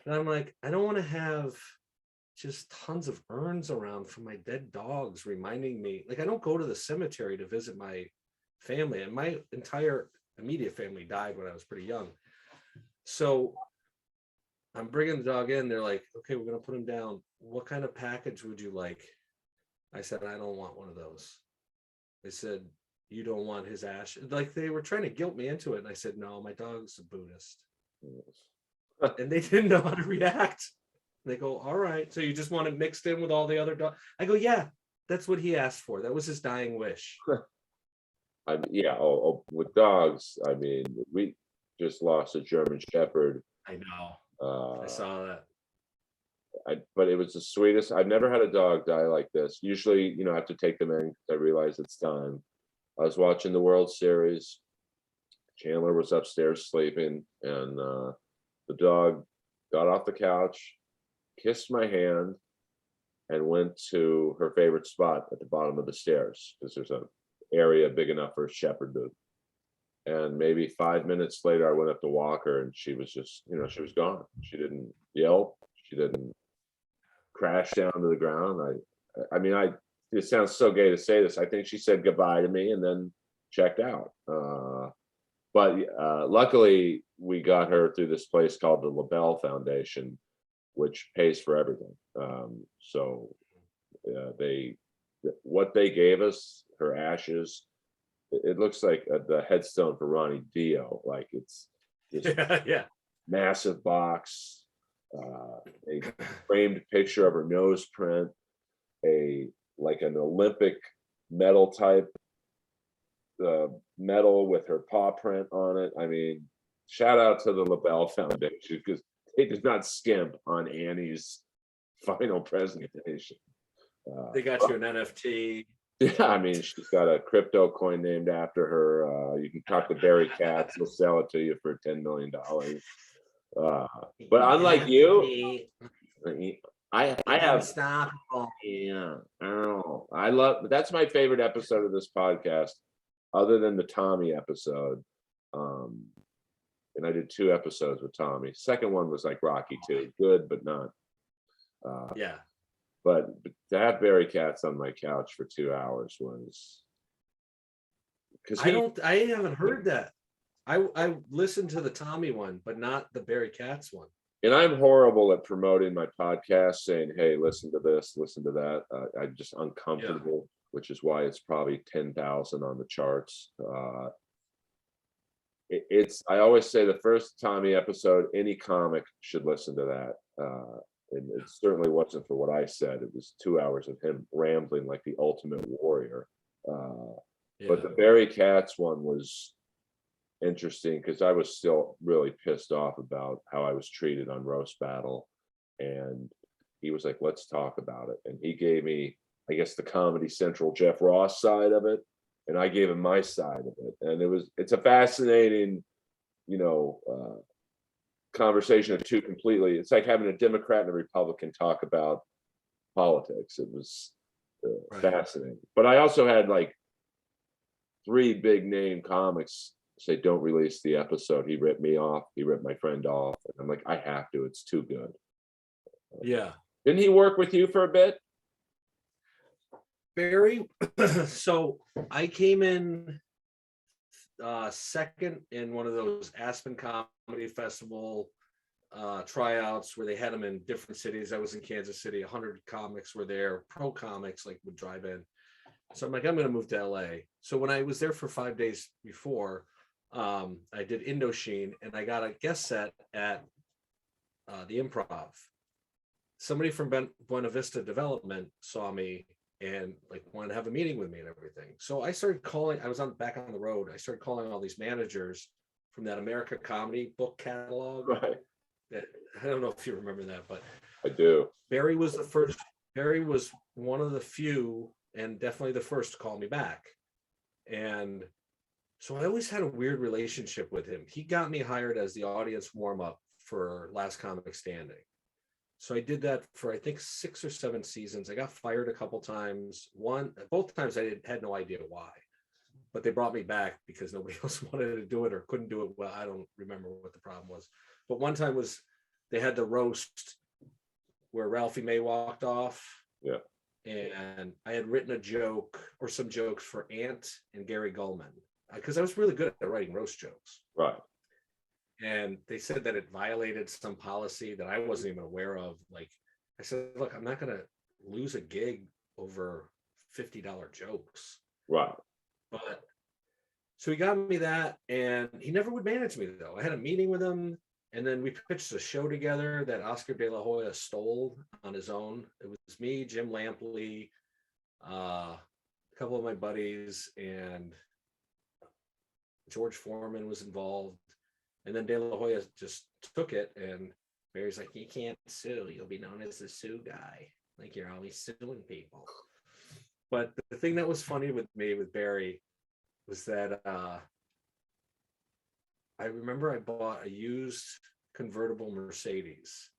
And I'm like, I don't want to have just tons of urns around for my dead dogs reminding me. Like, I don't go to the cemetery to visit my family, and my entire immediate family died when I was pretty young. So I'm bringing the dog in. They're like, okay, we're going to put him down. What kind of package would you like? I said, I don't want one of those. They said, you don't want his ash. Like, they were trying to guilt me into it. And I said, no, my dog's a Buddhist. And they didn't know how to react. They go, all right. So you just want it mixed in with all the other dogs? I go, yeah, that's what he asked for. That was his dying wish. With dogs, I mean, we just lost a German Shepherd. I know. I saw that. But it was the sweetest. I've never had a dog die like this. Usually, I have to take them in because I realize it's time. I was watching the World Series. Chandler was upstairs sleeping, and the dog got off the couch, kissed my hand, and went to her favorite spot at the bottom of the stairs because there's an area big enough for a shepherd to. And maybe 5 minutes later, I went up to walk her, and she was just, she was gone. She didn't yelp. She didn't crash down to the ground. It sounds so gay to say this. I think she said goodbye to me and then checked out. But luckily, we got her through this place called the LaBelle Foundation, which pays for everything. What they gave us, her ashes, it looks like the headstone for Ronnie Dio. Like, it's this massive box, a framed picture of her nose print, like an Olympic medal type medal with her paw print on it. I mean, shout out to the LaBelle Foundation because they did not skimp on Annie's final presentation. They got you an NFT. Yeah, I mean, she's got a crypto coin named after her. You can talk to Barry Katz; he'll sell it to you for $10 million. But unlike you, I have stop. Yeah, I don't know. That's my favorite episode of this podcast, other than the Tommy episode. And I did 2 episodes with Tommy. Second one was like Rocky 2, good but not. But to have Barry Katz on my couch for 2 hours was because I haven't heard that. I listened to the Tommy one, but not the Barry Katz one. And I'm horrible at promoting my podcast, saying, hey, listen to this, listen to that. I'm just uncomfortable, which is why it's probably 10,000 on the charts. I always say the first Tommy episode, any comic should listen to that. And it certainly wasn't for what I said. It was 2 hours of him rambling like the ultimate warrior. But the Barry Katz one was interesting because I was still really pissed off about how I was treated on Roast Battle. And he was like, let's talk about it. And he gave me, I guess, the Comedy Central Jeff Ross side of it. And I gave him my side of it. And it's a fascinating, conversation of two completely. It's like having a Democrat and a Republican talk about politics. It was fascinating. But I also had like 3 big name comics say, don't release the episode. He ripped me off. He ripped my friend off. And I'm like, I have to. It's too good. Yeah. Didn't he work with you for a bit? Barry. So I came in second in one of those Aspen Comedy Festival tryouts where they had them in different cities. I was in Kansas City. 100 comics were there. Pro comics would drive in. So I'm like, I'm going to move to LA. So when I was there for 5 days before, I did Indochine, and I got a guest set at the Improv. Somebody from Buena Vista Development saw me and wanted to have a meeting with me and everything. So I started calling. I was back on the road. I started calling all these managers from that America Comedy book catalog. Right. That, I don't know if you remember that, but I do. Barry was the first. Barry was one of the few, and definitely the first to call me back. And so I always had a weird relationship with him. He got me hired as the audience warm up for Last Comic Standing. So I did that for I think 6 or 7 seasons. I got fired a couple times. Both times I had no idea why, but they brought me back because nobody else wanted to do it or couldn't do it well. I don't remember what the problem was. But one time was they had the roast where Ralphie May walked off. Yeah. And I had written a joke or some jokes for Ant and Gary Gulman because I was really good at writing roast jokes. Right. And they said that it violated some policy that I wasn't even aware of. Like I said, look, I'm not going to lose a gig over $50 jokes. Right. But so he got me that, and he never would manage me though. I had a meeting with him, and then we pitched a show together that Oscar De La Hoya stole on his own. It was me, Jim Lampley, a couple of my buddies, and George Foreman was involved. And then De La Hoya just took it, and Barry's like, you can't sue. You'll be known as the sue guy. Like, you're always suing people. But the thing that was funny with me, with Barry, was that I remember I bought a used convertible Mercedes,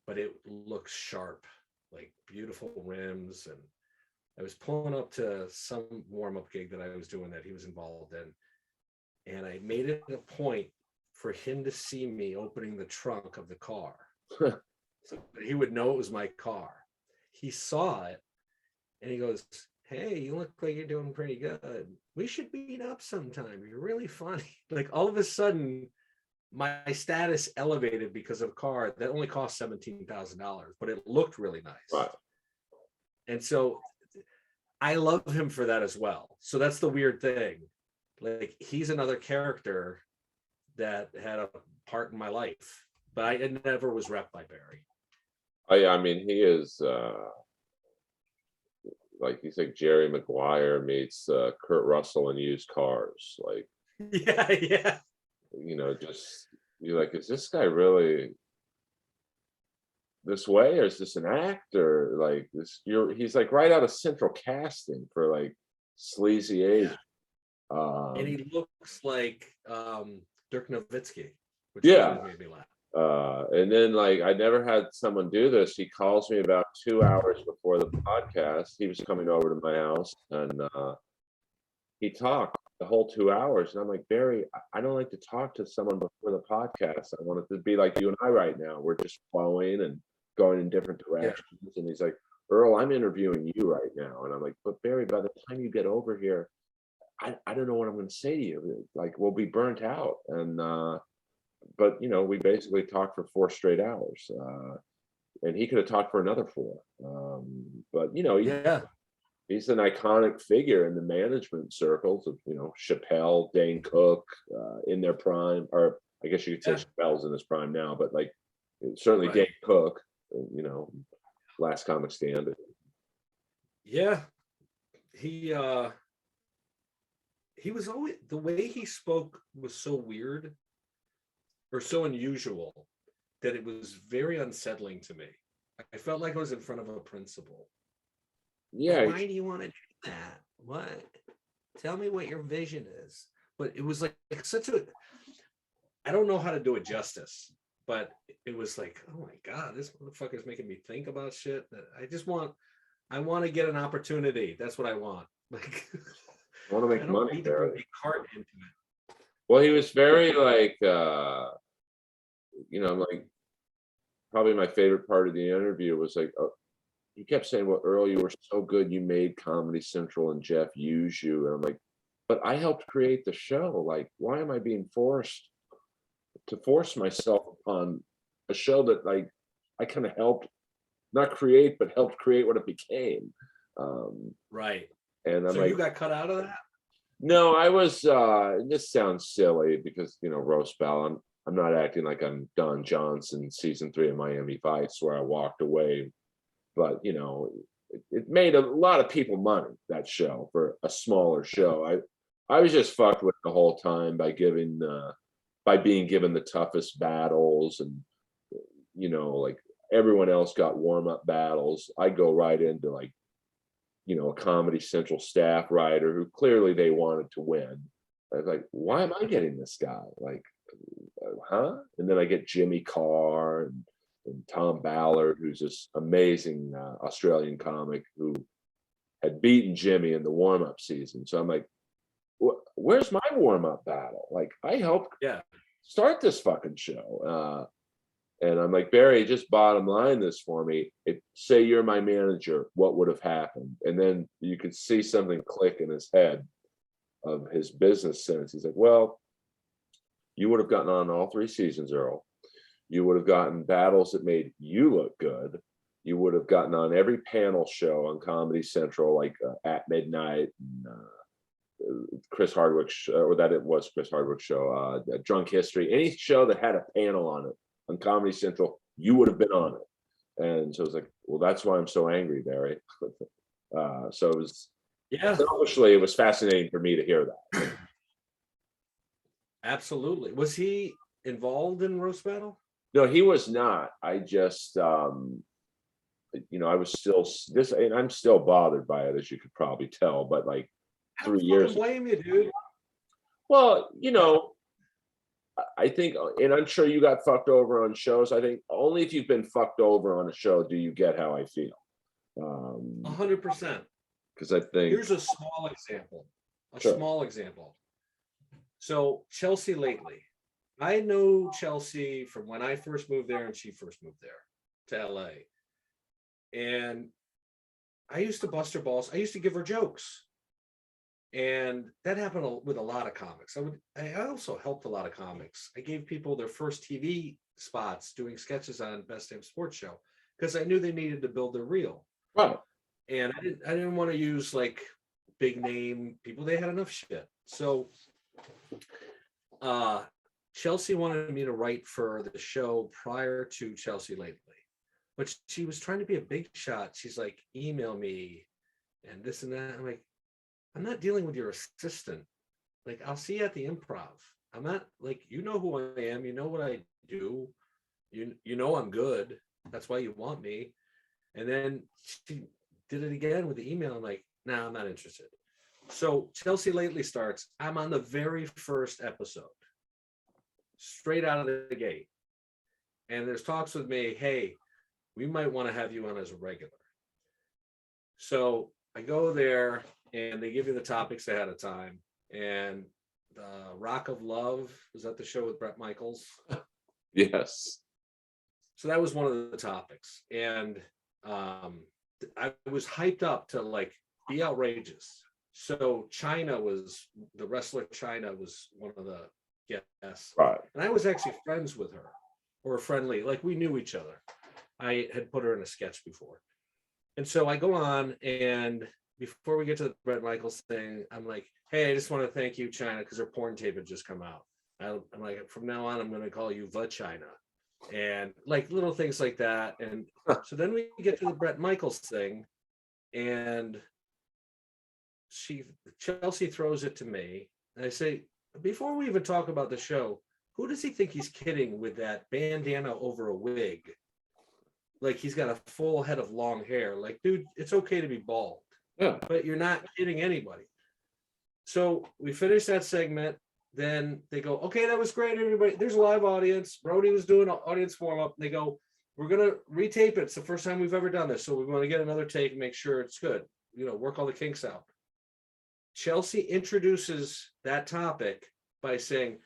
but it looks sharp, like beautiful rims. And I was pulling up to some warm-up gig that I was doing that he was involved in. And I made it a point for him to see me opening the trunk of the car. So he would know it was my car. He saw it and he goes, hey, you look like you're doing pretty good. We should meet up sometime. You're really funny. Like all of a sudden, my status elevated because of a car that only cost $17,000, but it looked really nice. Right. And so I love him for that as well. So that's the weird thing. Like he's another character that had a part in my life, but I never was repped by Barry. I mean, he is like he's like Jerry Maguire meets Kurt Russell in used cars. Like, Yeah. you know, just you're like, is this guy really this way, or is this an act, or like this? He's like right out of Central Casting for like sleazy age. Yeah. And he looks like Dirk Nowitzki, which yeah. made me laugh. And then like I never had someone do this. He calls me about 2 hours before the podcast. He was coming over to my house, and he talked the whole 2 hours. And I'm like, Barry, I don't like to talk to someone before the podcast. I want it to be like you and I right now. We're just flowing and going in different directions. Yeah. And he's like, Earl, I'm interviewing you right now. And I'm like, but Barry, by the time you get over here, I don't know what I'm going to say to you. Like, we'll be burnt out. And but you know, we basically talked for 4 straight hours, and he could have talked for another 4. But you know, he's an iconic figure in the management circles of, you know, Chappelle, Dane Cook, in their prime, or I guess you could say Chappelle's in his prime now, but like certainly Dane Cook, you know, Last Comic Stand. Yeah, he was always, the way he spoke was so weird or so unusual that it was very unsettling to me. I felt like I was in front of a principal. Yeah. Why do you want to do that? What? Tell me what your vision is. But it was like such a, I don't know how to do it justice, but it was like, oh my God, this motherfucker's making me think about shit that I want to get an opportunity. That's what I want. Like, I want to make money. Need to bring a cart into it. Well, he was very like, you know, like probably my favorite part of the interview was like, he kept saying, well, Earl, you were so good, you made Comedy Central and Jeff use you. And I'm like, but I helped create the show. Like, why am I being forced to force myself upon a show that like I kind of helped not create, but helped create what it became. Right. And I'm so like, you got cut out of that? No, I was, this sounds silly because, you know, roast battle, I'm not acting like I'm Don Johnson, season 3 of Miami Vice, where I walked away. But, you know, it made a lot of people money, that show, for a smaller show. I was just fucked with the whole time by giving by being given the toughest battles, and like everyone else got warm-up battles, I go right into like, a Comedy Central staff writer who clearly they wanted to win. I was like, why am I getting this guy? Like, huh? And then I get Jimmy Carr and Tom Ballard, who's this amazing Australian comic who had beaten Jimmy in the warm-up season. So I'm like, where's my warm-up battle? Like, I helped start this fucking show. And I'm like, Barry, just bottom line this for me. Say you're my manager, what would have happened? And then you could see something click in his head of his business sense. He's like, well, you would have gotten on all 3 seasons, Earl. You would have gotten battles that made you look good. You would have gotten on every panel show on Comedy Central, like At Midnight, and Chris Hardwick's show, or that it was Chris Hardwick's show, Drunk History, any show that had a panel on it on Comedy Central, you would have been on it. And so it's like, well, that's why I'm so angry, Barry. So it was, selfishly, it was fascinating for me to hear that. Absolutely. Was he involved in roast battle? No, he was not. I just, I was still and I'm still bothered by it, as you could probably tell. But like 3 years. I don't blame you, dude. Well, I think, and I'm sure you got fucked over on shows. I think only if you've been fucked over on a show do you get how I feel. 100%. Because I think here's a small example. Sure. Small example. So Chelsea lately, I know Chelsea from when I first moved there and she first moved there to LA. And I used to bust her balls. I used to give her jokes. And that happened with a lot of comics. I also helped a lot of comics. I gave people their first TV spots doing sketches on Best Damn Sports Show because I knew they needed to build their reel. Right. And I didn't want to use like big name people. They had enough shit. So Chelsea wanted me to write for the show prior to Chelsea lately. But she was trying to be a big shot. She's like, email me and this and that. I'm like, I'm not dealing with your assistant. Like, I'll see you at the Improv. I'm not like, you know who I am. You know what I do. You know I'm good. That's why you want me. And then she did it again with the email. I'm like, nah, I'm not interested. So Chelsea lately starts. I'm on the very first episode, straight out of the gate. And there's talks with me, hey, we might want to have you on as a regular. So I go there and they give you the topics ahead of time. And Rock of Love, was that the show with Bret Michaels? Yes. So that was one of the topics. And I was hyped up to like be outrageous. So the wrestler China was one of the guests. Right. And I was actually friends with her, or friendly, like we knew each other. I had put her in a sketch before. And so I go on, and before we get to the Bret Michaels thing, I'm like, hey, I just want to thank you, China, because her porn tape had just come out. I'm like, from now on, I'm going to call you the China. And like little things like that. And so then we get to the Bret Michaels thing, and Chelsea throws it to me. And I say, before we even talk about the show, who does he think he's kidding with that bandana over a wig? Like he's got a full head of long hair. Like, dude, it's okay to be bald. Yeah. But you're not kidding anybody. So we finish that segment. Then they go, okay, that was great, everybody. There's a live audience. Brody was doing an audience warm-up. They go, we're going to retape it. It's the first time we've ever done this. So we want to get another take and make sure it's good. Work all the kinks out. Chelsea introduces that topic by saying,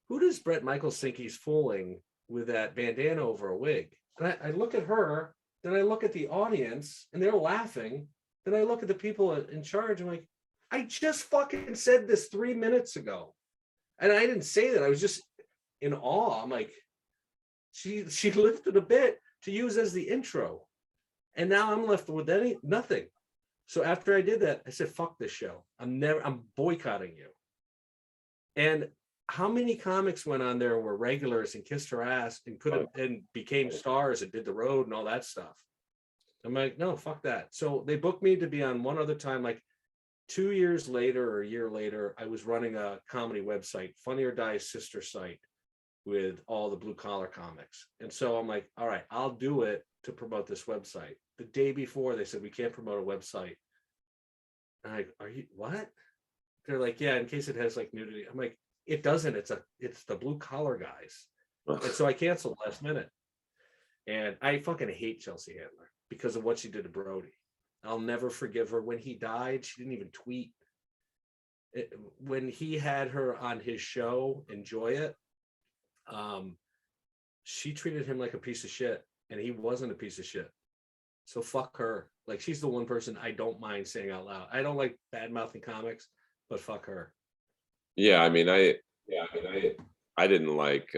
who does Bret Michaels think he's fooling with that bandana over a wig? And I look at her, then I look at the audience, and they're laughing. Then I look at the people in charge. I'm like, I just fucking said this 3 minutes ago. And I didn't say that. I was just in awe. I'm like, she lifted a bit to use as the intro. And now I'm left with nothing. So after I did that, I said, fuck this show. I'm boycotting you. And how many comics went on there and were regulars and kissed her ass and became stars and did the road and all that stuff? I'm like, no, fuck that. So they booked me to be on one other time, like 2 years later or a year later, I was running a comedy website, Funny or Die's sister site. with all the blue collar comics. And so I'm like, all right, I'll do it to promote this website. The day before they said, we can't promote a website. I'm like, are you what? They're like, yeah, in case it has like nudity. I'm like, it doesn't. It's the blue collar guys. And so I canceled last minute. And I fucking hate Chelsea Handler because of what she did to Brody. I'll never forgive her. When he died, she didn't even tweet. When he had her on his show, Enjoy It, she treated him like a piece of shit, and he wasn't a piece of shit. So fuck her. Like, she's the one person I don't mind saying out loud. I don't like bad mouthing comics, but fuck her. Yeah, I mean, I didn't like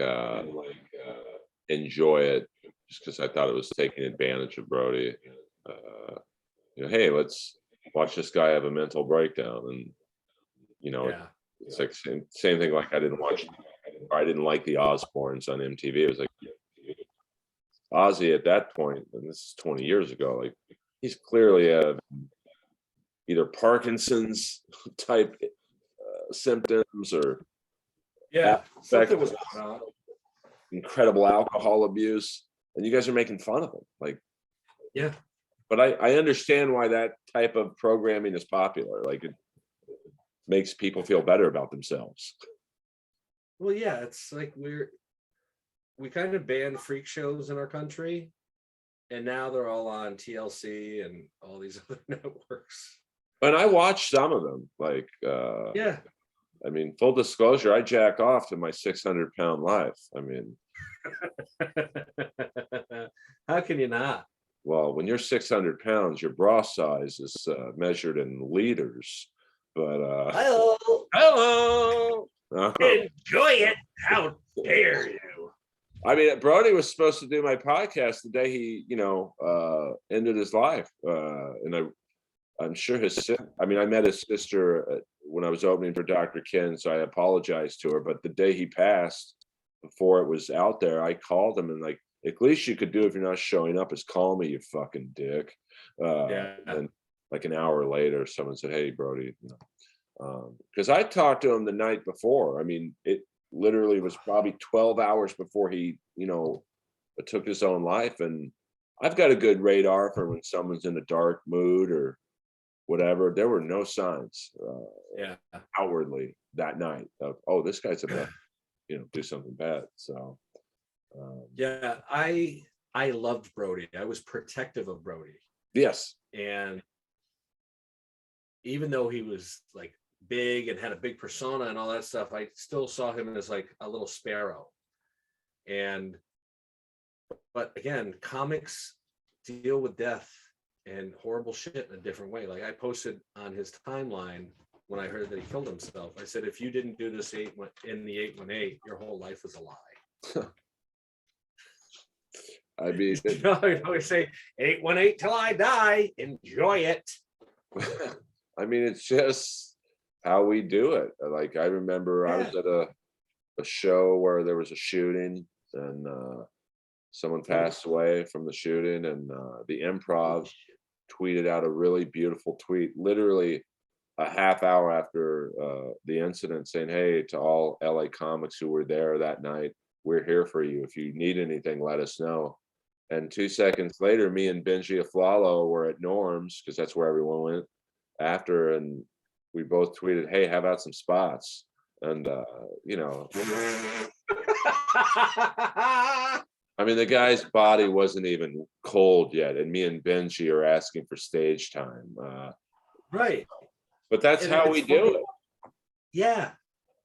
Enjoy It just because I thought it was taking advantage of Brody. Hey, let's watch this guy have a mental breakdown, and Yeah. it's like same thing. Like I didn't like the Osbournes on MTV. It was like Ozzy at that point, and this is 20 years ago. Like he's clearly either Parkinson's type symptoms or Yeah. Something was affect- going on. incredible alcohol abuse, and you guys are making fun of him. Like, Yeah. but I understand why that type of programming is popular. Like it makes people feel better about themselves. Well, yeah, it's like we kind of banned freak shows in our country, and now they're all on TLC and all these other networks. And I watched some of them. Like, Yeah. I mean, full disclosure, I jack off to my 600-pound life. I mean, How can you not? well, when you're 600 pounds, your bra size is measured in liters. But Hello. uh, Enjoy it. How dare you? I mean, Brody was supposed to do my podcast the day he, ended his life, and I'm sure I met his sister when I was opening for Dr. Ken, so I apologized to her. But the day he passed, before it was out there, I called him and like, at least you could do if you're not showing up is call me, you fucking dick. Yeah. And like an hour later, someone said, "Hey, Brody," because I talked to him the night before. I mean, it literally was probably 12 hours before he, took his own life. And I've got a good radar for when someone's in a dark mood or whatever. There were no signs Yeah. outwardly that night of, oh, this guy's about do something bad. So Yeah. I loved Brody. I was protective of Brody. yes. And even though he was like big and had a big persona and all that stuff, I still saw him as like a little sparrow. But again, comics deal with death and horrible shit in a different way. Like I posted on his timeline when I heard that he killed himself. I said, if you didn't do this in the 818, your whole life was a lie. I mean, I always say 818 till I die. Enjoy it. I mean, it's just how we do it. Like I remember I was at a show where there was a shooting and someone passed away from the shooting, and the Improv tweeted out a really beautiful tweet, literally a half hour after the incident, saying, "Hey, to all LA comics who were there that night, we're here for you. If you need anything, let us know." And 2 seconds later, me and Benji Aflalo were at Norm's because that's where everyone went after, and we both tweeted, "Hey, how about some spots?" And I mean, the guy's body wasn't even cold yet, and me and Benji are asking for stage time. Right. But that's how we do it. Yeah.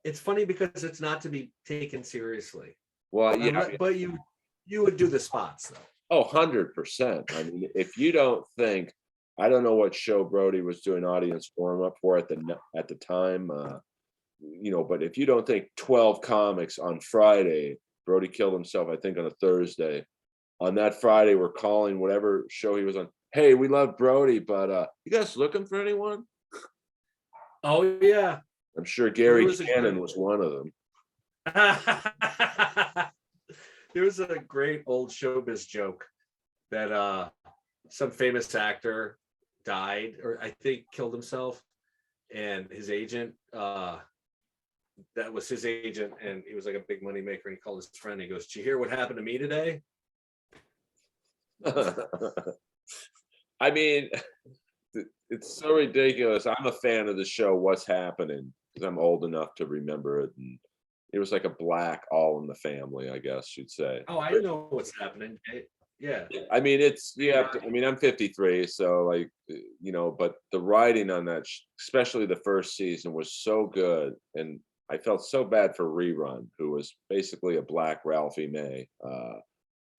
It's funny because it's not to be taken seriously. Well, yeah. But you would do the spots though. Oh, 100%. I mean, if you don't think, I don't know what show Brody was doing audience warm up for at the time, but if you don't think 12 comics on Friday, Brody killed himself, I think on a Thursday. On that Friday, we're calling whatever show he was on. Hey, we love Brody, but you guys looking for anyone? Oh yeah. I'm sure Gary Cannon was one of them. There was a great old showbiz joke that some famous actor died, or I think killed himself, and his agent that was his agent, and he was like a big money maker. And he called his friend. He goes, "Did you hear what happened to me today?" I mean, it's so ridiculous. I'm a fan of the show What's Happening because I'm old enough to remember it, and it was like a black All in the Family, I guess you'd say. Oh, I know what's happening. Yeah, I mean, it's I mean, I'm 53, so like but the writing on that, especially the first season, was so good, and I felt so bad for Rerun, who was basically a black Ralphie May.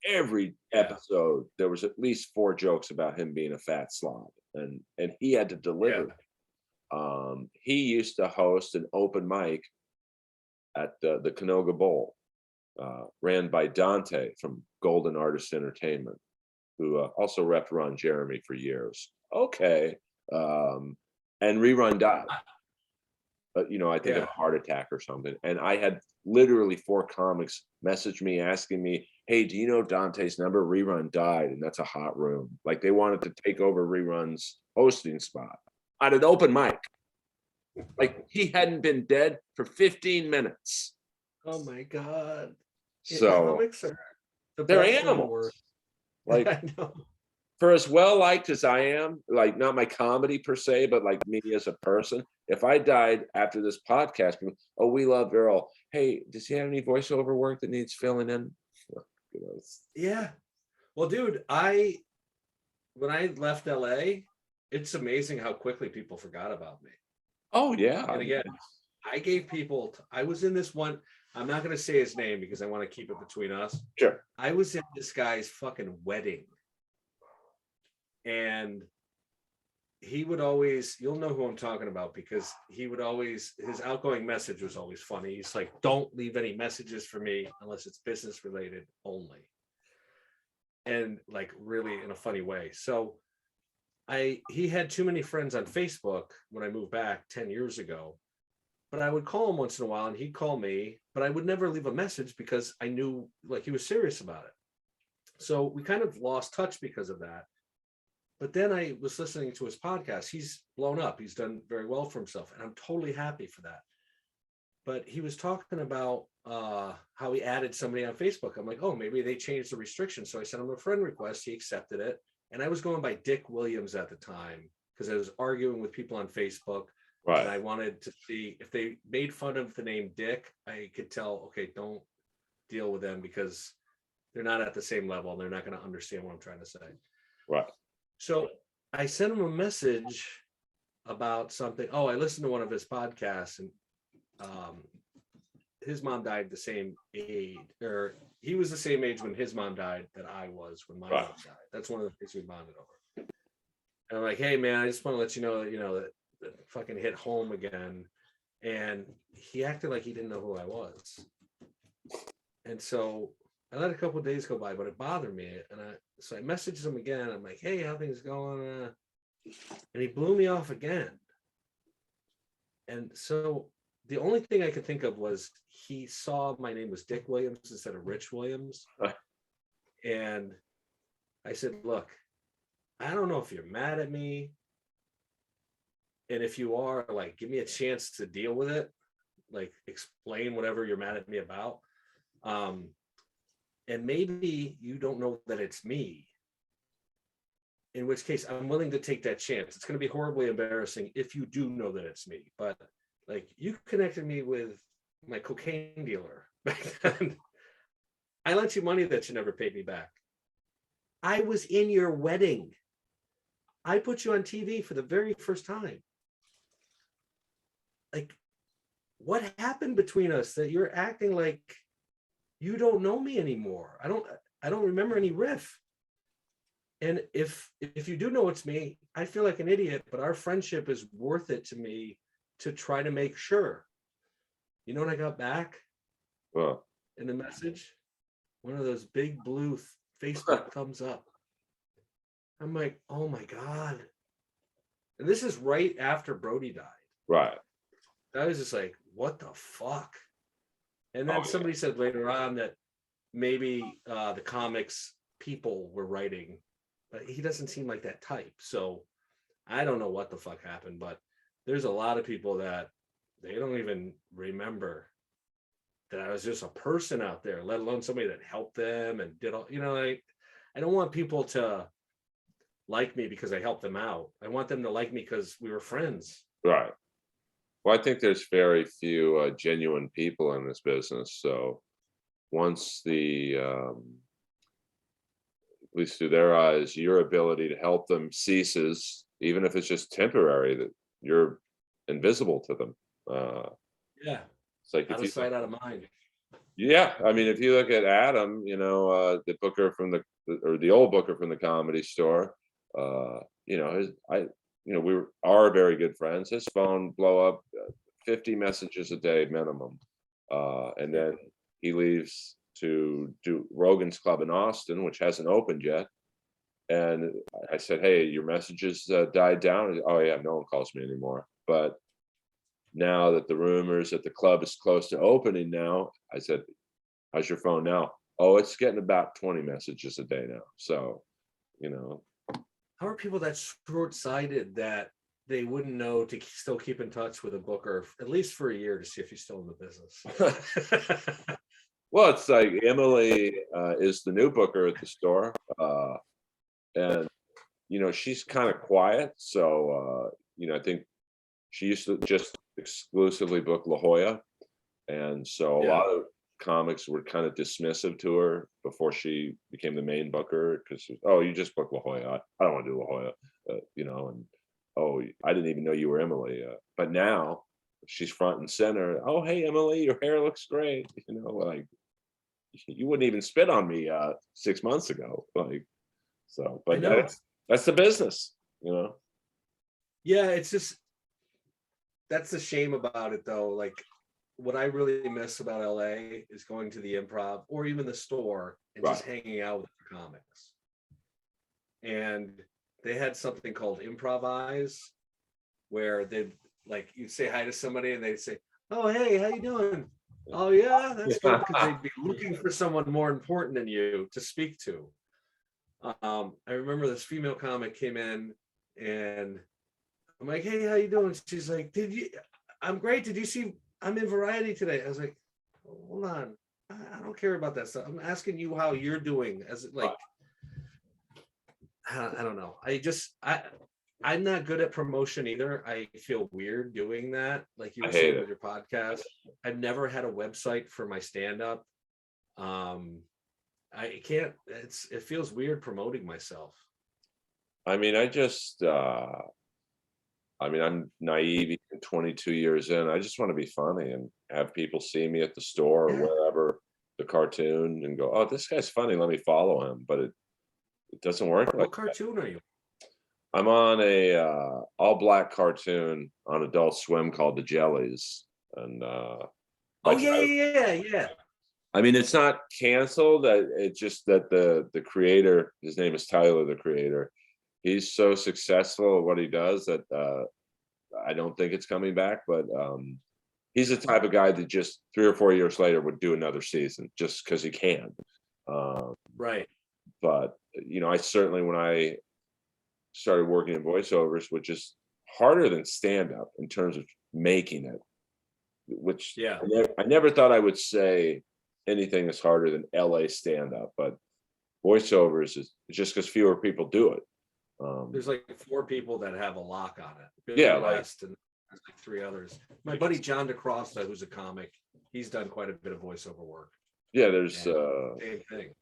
Every yeah, episode, there was at least 4 jokes about him being a fat slob, and he had to yeah. deliver. He used to host an open mic at the Canoga Bowl, ran by Dante from Golden Artist Entertainment, who also repped Ron Jeremy for years. Okay. And Rerun died. But I think of Yeah. a heart attack or something. And I had literally 4 comics message me asking me, "Hey, do you know Dante's number? Rerun died, and that's a hot room." Like they wanted to take over Rerun's hosting spot at an open mic. Like he hadn't been dead for 15 minutes. Oh my God. So Comics are the they're best and the animals. worst. Like I know. for as well liked as I am, like not my comedy per se, but like me as a person, if I died after this podcast, oh, we love Earl. Hey, does he have any voiceover work that needs filling in? Yeah. Well, dude, when I left LA, it's amazing how quickly people forgot about me. Oh yeah. And again, I gave people, I was in this one, I'm not going to say his name because I want to keep it between us. Sure. I was in this guy's fucking wedding. And he would always, you'll know who I'm talking about because he would always, his outgoing message was always funny. He's like, "Don't leave any messages for me unless it's business related only." And like really in a funny way. So he had too many friends on Facebook when I moved back 10 years ago, but I would call him once in a while and he'd call me, but I would never leave a message because I knew like he was serious about it. So we kind of lost touch because of that. But then I was listening to his podcast. He's blown up. He's done very well for himself. And I'm totally happy for that. But he was talking about how he added somebody on Facebook. I'm like, oh, maybe they changed the restrictions. So I sent him a friend request. He accepted it. And I was going by Dick Williams at the time because I was arguing with people on Facebook. Right. And I wanted to see if they made fun of the name Dick, I could tell, okay, don't deal with them because they're not at the same level. And they're not going to understand what I'm trying to say. Right. So I sent him a message about something. Oh, I listened to one of his podcasts, and his mom died the same age, or he was the same age when his mom died that I was when my mom died. That's one of the things we bonded over. And I'm like, "Hey, man, I just want to let you know that fucking hit home again." And he acted like he didn't know who I was. And so I let a couple of days go by, but it bothered me. And so I messaged him again. I'm like, "Hey, how things going?" And he blew me off again. And so the only thing I could think of was he saw my name was Dick Williams instead of Rich Williams. And I said, "Look, I don't know if you're mad at me. And if you are, like, give me a chance to deal with it. Like, explain whatever you're mad at me about. And maybe you don't know that it's me. In which case, I'm willing to take that chance. It's going to be horribly embarrassing if you do know that it's me. But like, you connected me with my cocaine dealer back then. I lent you money that you never paid me back. I was in your wedding. I put you on TV for the very first time. Like, what happened between us that you're acting like you don't know me anymore? I don't remember any riff. And if you do know it's me, I feel like an idiot, but our friendship is worth it to me to try to make sure." You know what I got back in the message? One of those big blue Facebook thumbs up. I'm like, oh my God. And this is right after Brody died. Right. I was just like, what the fuck? And then somebody said later on that maybe the comics people were writing, but he doesn't seem like that type. So I don't know what the fuck happened, but there's a lot of people that they don't even remember that I was just a person out there, let alone somebody that helped them and did all, I don't want people to like me because I helped them out. I want them to like me because we were friends. Right. Well, I think there's very few genuine people in this business. So once at least through their eyes, your ability to help them ceases, even if it's just temporary, that you're invisible to them. Yeah. It's like Out of sight, out of mind. yeah, I mean, if you look at Adam, the booker from or the old booker from the Comedy Store, we are very good friends. His phone blow up 50 messages a day minimum, and then he leaves to do Rogan's Club in Austin, which hasn't opened yet. And I said, "Hey, your messages died down." Oh yeah, no one calls me anymore. But now that the rumors that the club is close to opening now, I said, "How's your phone now?" "Oh, it's getting about 20 messages a day now." So, you know, How are people that short-sighted that they wouldn't know to still keep in touch with a booker at least for a year to see if he's still in the business? well, it's like Emily is the new booker at the store, and she's kind of quiet. So, I think she used to just exclusively book La Jolla, and so a Yeah. lot of comics were kind of dismissive to her before she became the main booker because, oh, you just book La Jolla. I don't want to do La Jolla, and oh, I didn't even know you were Emily. But now she's front and center. Oh, hey, Emily, your hair looks great. Like you wouldn't even spit on me 6 months ago. Like, so, I but know. that's the business, Yeah, it's just that's the shame about it though. Like what I really miss about LA is going to the Improv or even the store and Right. just hanging out with the comics. And they had something called Improvise where they'd like you'd say hi to somebody and they'd say, "Oh, hey, how you doing?" "Oh yeah, that's good," because they'd be looking for someone more important than you to speak to. I remember this female comic came in and I'm like, "Hey, how you doing?" She's like, I'm great. Did you see I'm in Variety today?" I was like, "Hold on. I don't care about that stuff. I'm asking you how you're doing." As like, I don't know. I'm not good at promotion either. I feel weird doing that. Like you I were hate saying it. with your podcast. I've never had a website for my stand-up. I can't, it feels weird promoting myself. I mean, I'm naive, even 22 years in. I just want to be funny and have people see me at the store or Yeah. wherever, the cartoon, and go, "Oh, this guy's funny. Let me follow him." But it doesn't work like What cartoon are you? I'm on a all black cartoon on Adult Swim called The Jellies, and Oh my yeah, title. yeah, yeah, yeah. I mean, it's not canceled. It's just that the creator, his name is Tyler, the creator. He's so successful at what he does that I don't think it's coming back. But he's the type of guy that just 3 or 4 years later would do another season just because he can. Um, Right. but I certainly, when I started working in voiceovers, which is harder than stand up in terms of making it, which Yeah. I never thought I would say anything is harder than LA stand up, but voiceovers is just because fewer people do it. There's like 4 people that have a lock on it. Yeah, Billy West and there's like 3 others. My buddy John DeCrosta, who's a comic, he's done quite a bit of voiceover work. there's Same thing.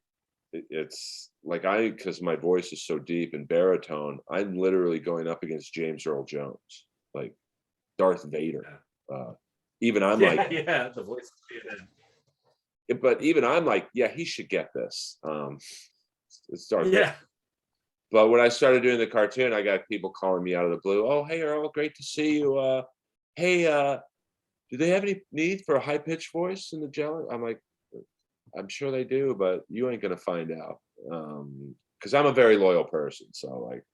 it's like because my voice is so deep and baritone, I'm literally going up against James Earl Jones, like Darth Vader. Even I'm like, yeah, the voice. but even I'm like, yeah, he should get this. It's Darth Vader. Yeah. But when I started doing the cartoon, I got people calling me out of the blue. "Oh, hey Earl, great to see you. Hey, do they have any need for a high pitched voice in the jelly?" I'm like, "I'm sure they do, but you ain't gonna find out." Because I'm a very loyal person. So like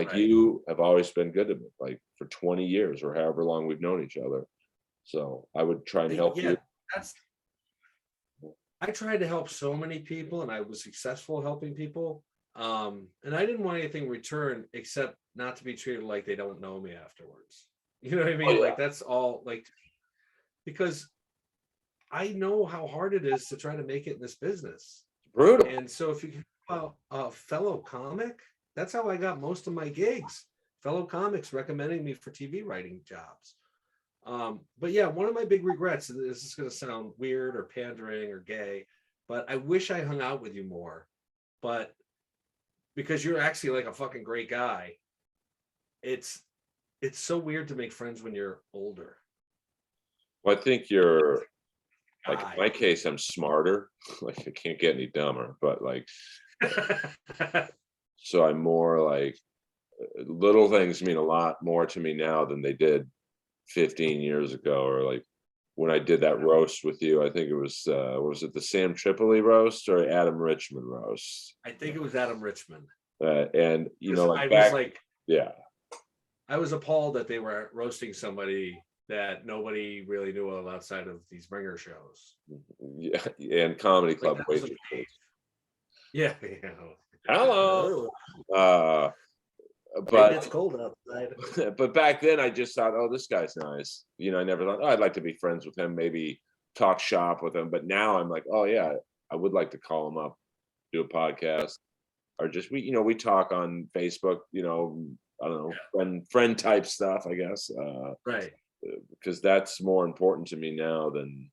Right. you have always been good to me, like for 20 years or however long we've known each other. So I would try and help Yeah, you. I tried to help so many people and I was successful helping people. And I didn't want anything in return except not to be treated like they don't know me afterwards. You know what I Oh, mean? yeah. Like that's all like because I know how hard it is to try to make it in this business. Brutal. And so if you can help a fellow comic, that's how I got most of my gigs. Fellow comics recommending me for TV writing jobs. But yeah, one of my big regrets, and this is going to sound weird or pandering or gay, but I wish I hung out with you more. But because you're actually like a fucking great guy, it's it's so weird to make friends when you're older. Well, I think you're like in Guy. my case, I'm smarter. Like I can't get any dumber, but like so I'm more like little things mean a lot more to me now than they did 15 years ago, or like when I did that roast with you. I think it was it the Sam Tripoli roast or Adam Richmond roast? I think it was Adam Richmond. And you know, Because like I was back, like, yeah, I was appalled that they were roasting somebody that nobody really knew of outside of these bringer shows. yeah, and comedy Like club that was waitresses. a yeah, you know. Hello. Uh, It but gets cold outside. but back then I just thought, oh, this guy's nice. You know, I never thought, oh, I'd like to be friends with him, maybe talk shop with him. But now I'm like, oh yeah, I would like to call him up, do a podcast, or just we talk on Facebook. I don't know, friend type stuff, I guess, Right. because that's more important to me now than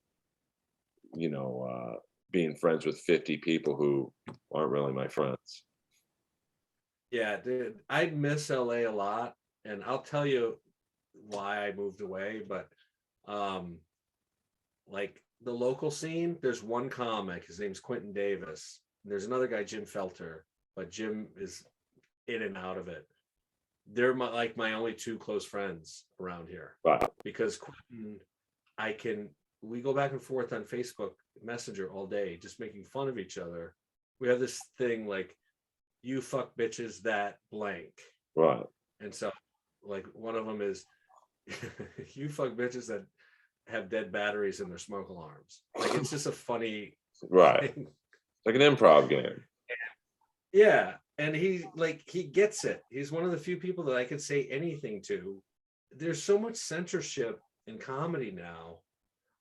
being friends with 50 people who aren't really my friends. Yeah, dude. I miss LA a lot. And I'll tell you why I moved away, but um like the local scene, there's one comic, his name's Quentin Davis. There's another guy, Jim Felter, but Jim is in and out of it. They're my only two close friends around here Wow. because Quentin, we go back and forth on Facebook Messenger all day, just making fun of each other. We have this thing like, you fuck bitches that blank. Right. And so, like, one of them is, you fuck bitches that have dead batteries in their smoke alarms. Like, it's just a funny Right. thing. Like an improv game. Yeah. And he gets it. He's one of the few people that I could say anything to. There's so much censorship in comedy now.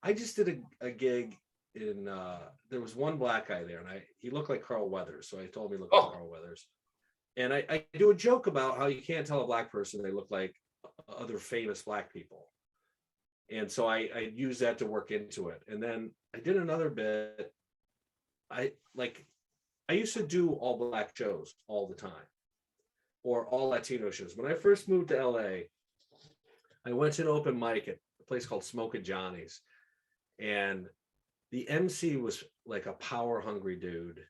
I just did a gig in there was one black guy there, and he looked like Carl Weathers, so I told him he looked like Carl Weathers. And I do a joke about how you can't tell a black person they look like other famous black people, and so I use that to work into it. And then I did another bit. I used to do all black shows all the time, or all Latino shows. When I first moved to LA, I went to an open mic at a place called Smokin' Johnny's, and the MC was like a power hungry dude.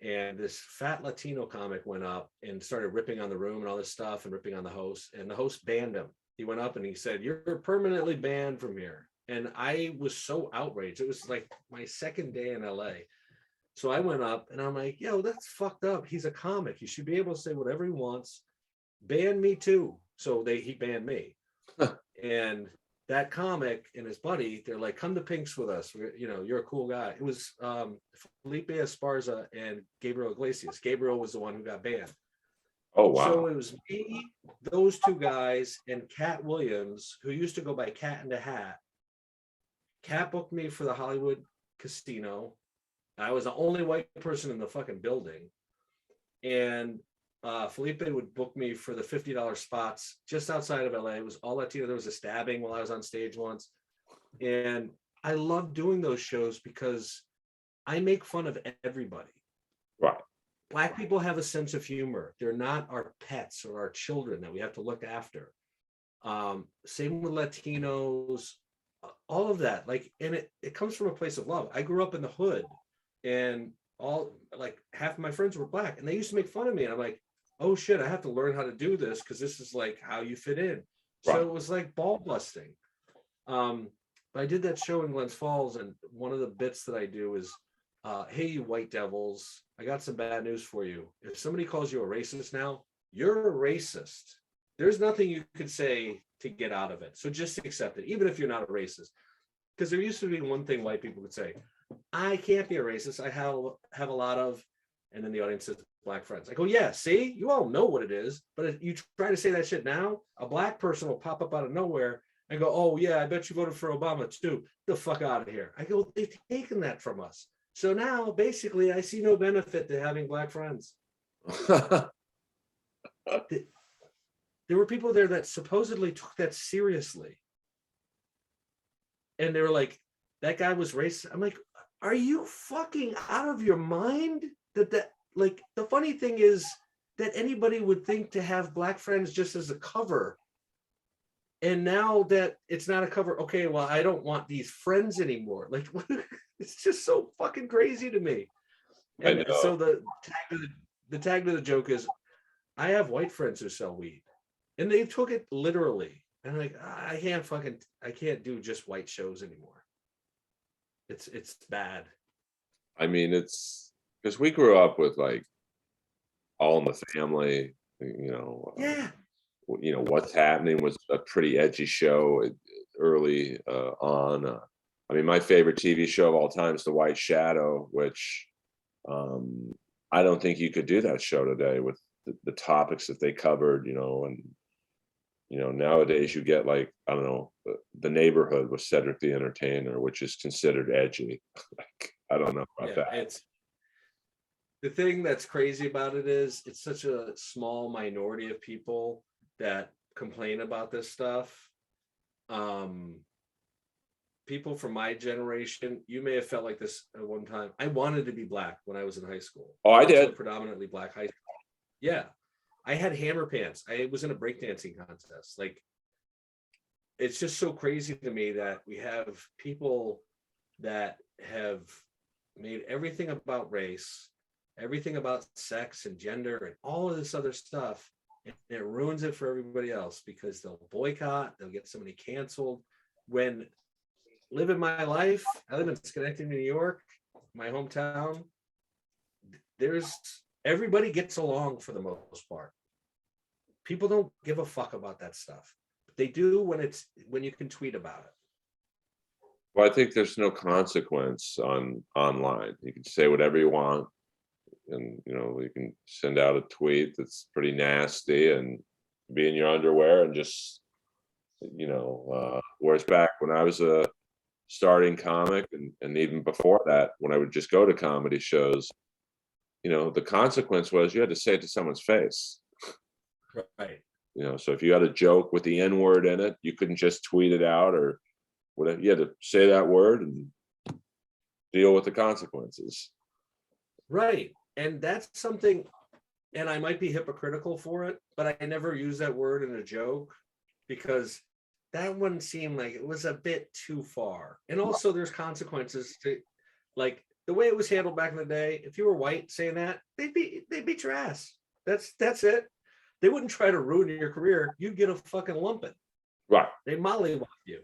And this fat Latino comic went up and started ripping on the room and all this stuff and ripping on the host. And the host banned him. He went up and he said, "You're permanently banned from here." And I was so outraged. It was like my second day in LA. So I went up and I'm like, yo, that's fucked up. He's a comic. He should be able to say whatever he wants. Ban me too. So he banned me. And that comic and his buddy, they're like, come to Pink's with us. You're a cool guy. It was Felipe Esparza and Gabriel Iglesias. Gabriel was the one who got banned. Oh, wow. So it was me, those two guys, and Cat Williams, who used to go by Cat in the Hat. Cat booked me for the Hollywood Casino. I was the only white person in the fucking building. And Felipe would book me for the $50 spots just outside of LA. It was all Latino. There was a stabbing while I was on stage once. And I love doing those shows because I make fun of everybody. Right. Black people have a sense of humor. They're not our pets or our children that we have to look after. Same with Latinos, all of that. Like, and it comes from a place of love. I grew up in the hood, and half of my friends were black, and they used to make fun of me. And I'm like, oh shit, I have to learn how to do this because this is like how you fit in. Right. So it was like ball busting. But I did that show in Glens Falls, and one of the bits that I do is, hey, you white devils, I got some bad news for you. If somebody calls you a racist now, you're a racist. There's nothing you could say to get out of it. So just accept it, even if you're not a racist. Because there used to be one thing white people would say, I can't be a racist. I have a lot of And then the audience says black friends. I go, yeah, see, you all know what it is, but if you try to say that shit now, a black person will pop up out of nowhere and go, oh yeah, I bet you voted for Obama too. The fuck out of here. I go, they've taken that from us. So now basically I see no benefit to having black friends. There were people there that supposedly took that seriously. And they were like, that guy was racist. I'm like, are you fucking out of your mind? That like, the funny thing is that anybody would think to have black friends just as a cover. And now that it's not a cover, okay, well, I don't want these friends anymore. Like, it's just so fucking crazy to me. And so the tag to the joke is, I have white friends who sell weed, and they took it literally. And I'm like, I can't do just white shows anymore. It's bad. I mean, it's because we grew up with like All in the Family, Yeah. What's Happening was a pretty edgy show early on. I mean, my favorite TV show of all time is The White Shadow, which I don't think you could do that show today with the topics that they covered, and nowadays you get like, I don't know, The Neighborhood with Cedric the Entertainer, which is considered edgy. Like, I don't know about that. It's the thing that's crazy about it is it's such a small minority of people that complain about this stuff. People from my generation, you may have felt like this at one time. I wanted to be black when I was in high school. Oh, I did. Predominantly black high school. Yeah. I had hammer pants. I was in a breakdancing contest. Like, it's just so crazy to me that we have people that have made everything about race, everything about sex and gender and all of this other stuff. And it ruins it for everybody else because they'll boycott, they'll get somebody canceled. When living my life, I live in Schenectady, New York, my hometown, everybody gets along for the most part. People don't give a fuck about that stuff. But they do when you can tweet about it. Well, I think there's no consequence online. You can say whatever you want, and you can send out a tweet that's pretty nasty and be in your underwear and just whereas back when I was a starting comic and even before that, when I would just go to comedy shows, the consequence was you had to say it to someone's face. Right. So if you had a joke with the N-word in it, you couldn't just tweet it out or whatever. You had to say that word and deal with the consequences. Right. And that's something, and I might be hypocritical for it, but I never use that word in a joke because that one seemed like it was a bit too far. And also there's consequences to, like, the way it was handled back in the day. If you were white saying that, they'd beat your ass. That's it. They wouldn't try to ruin your career. You'd get a fucking lumping. Right. They mollywop you.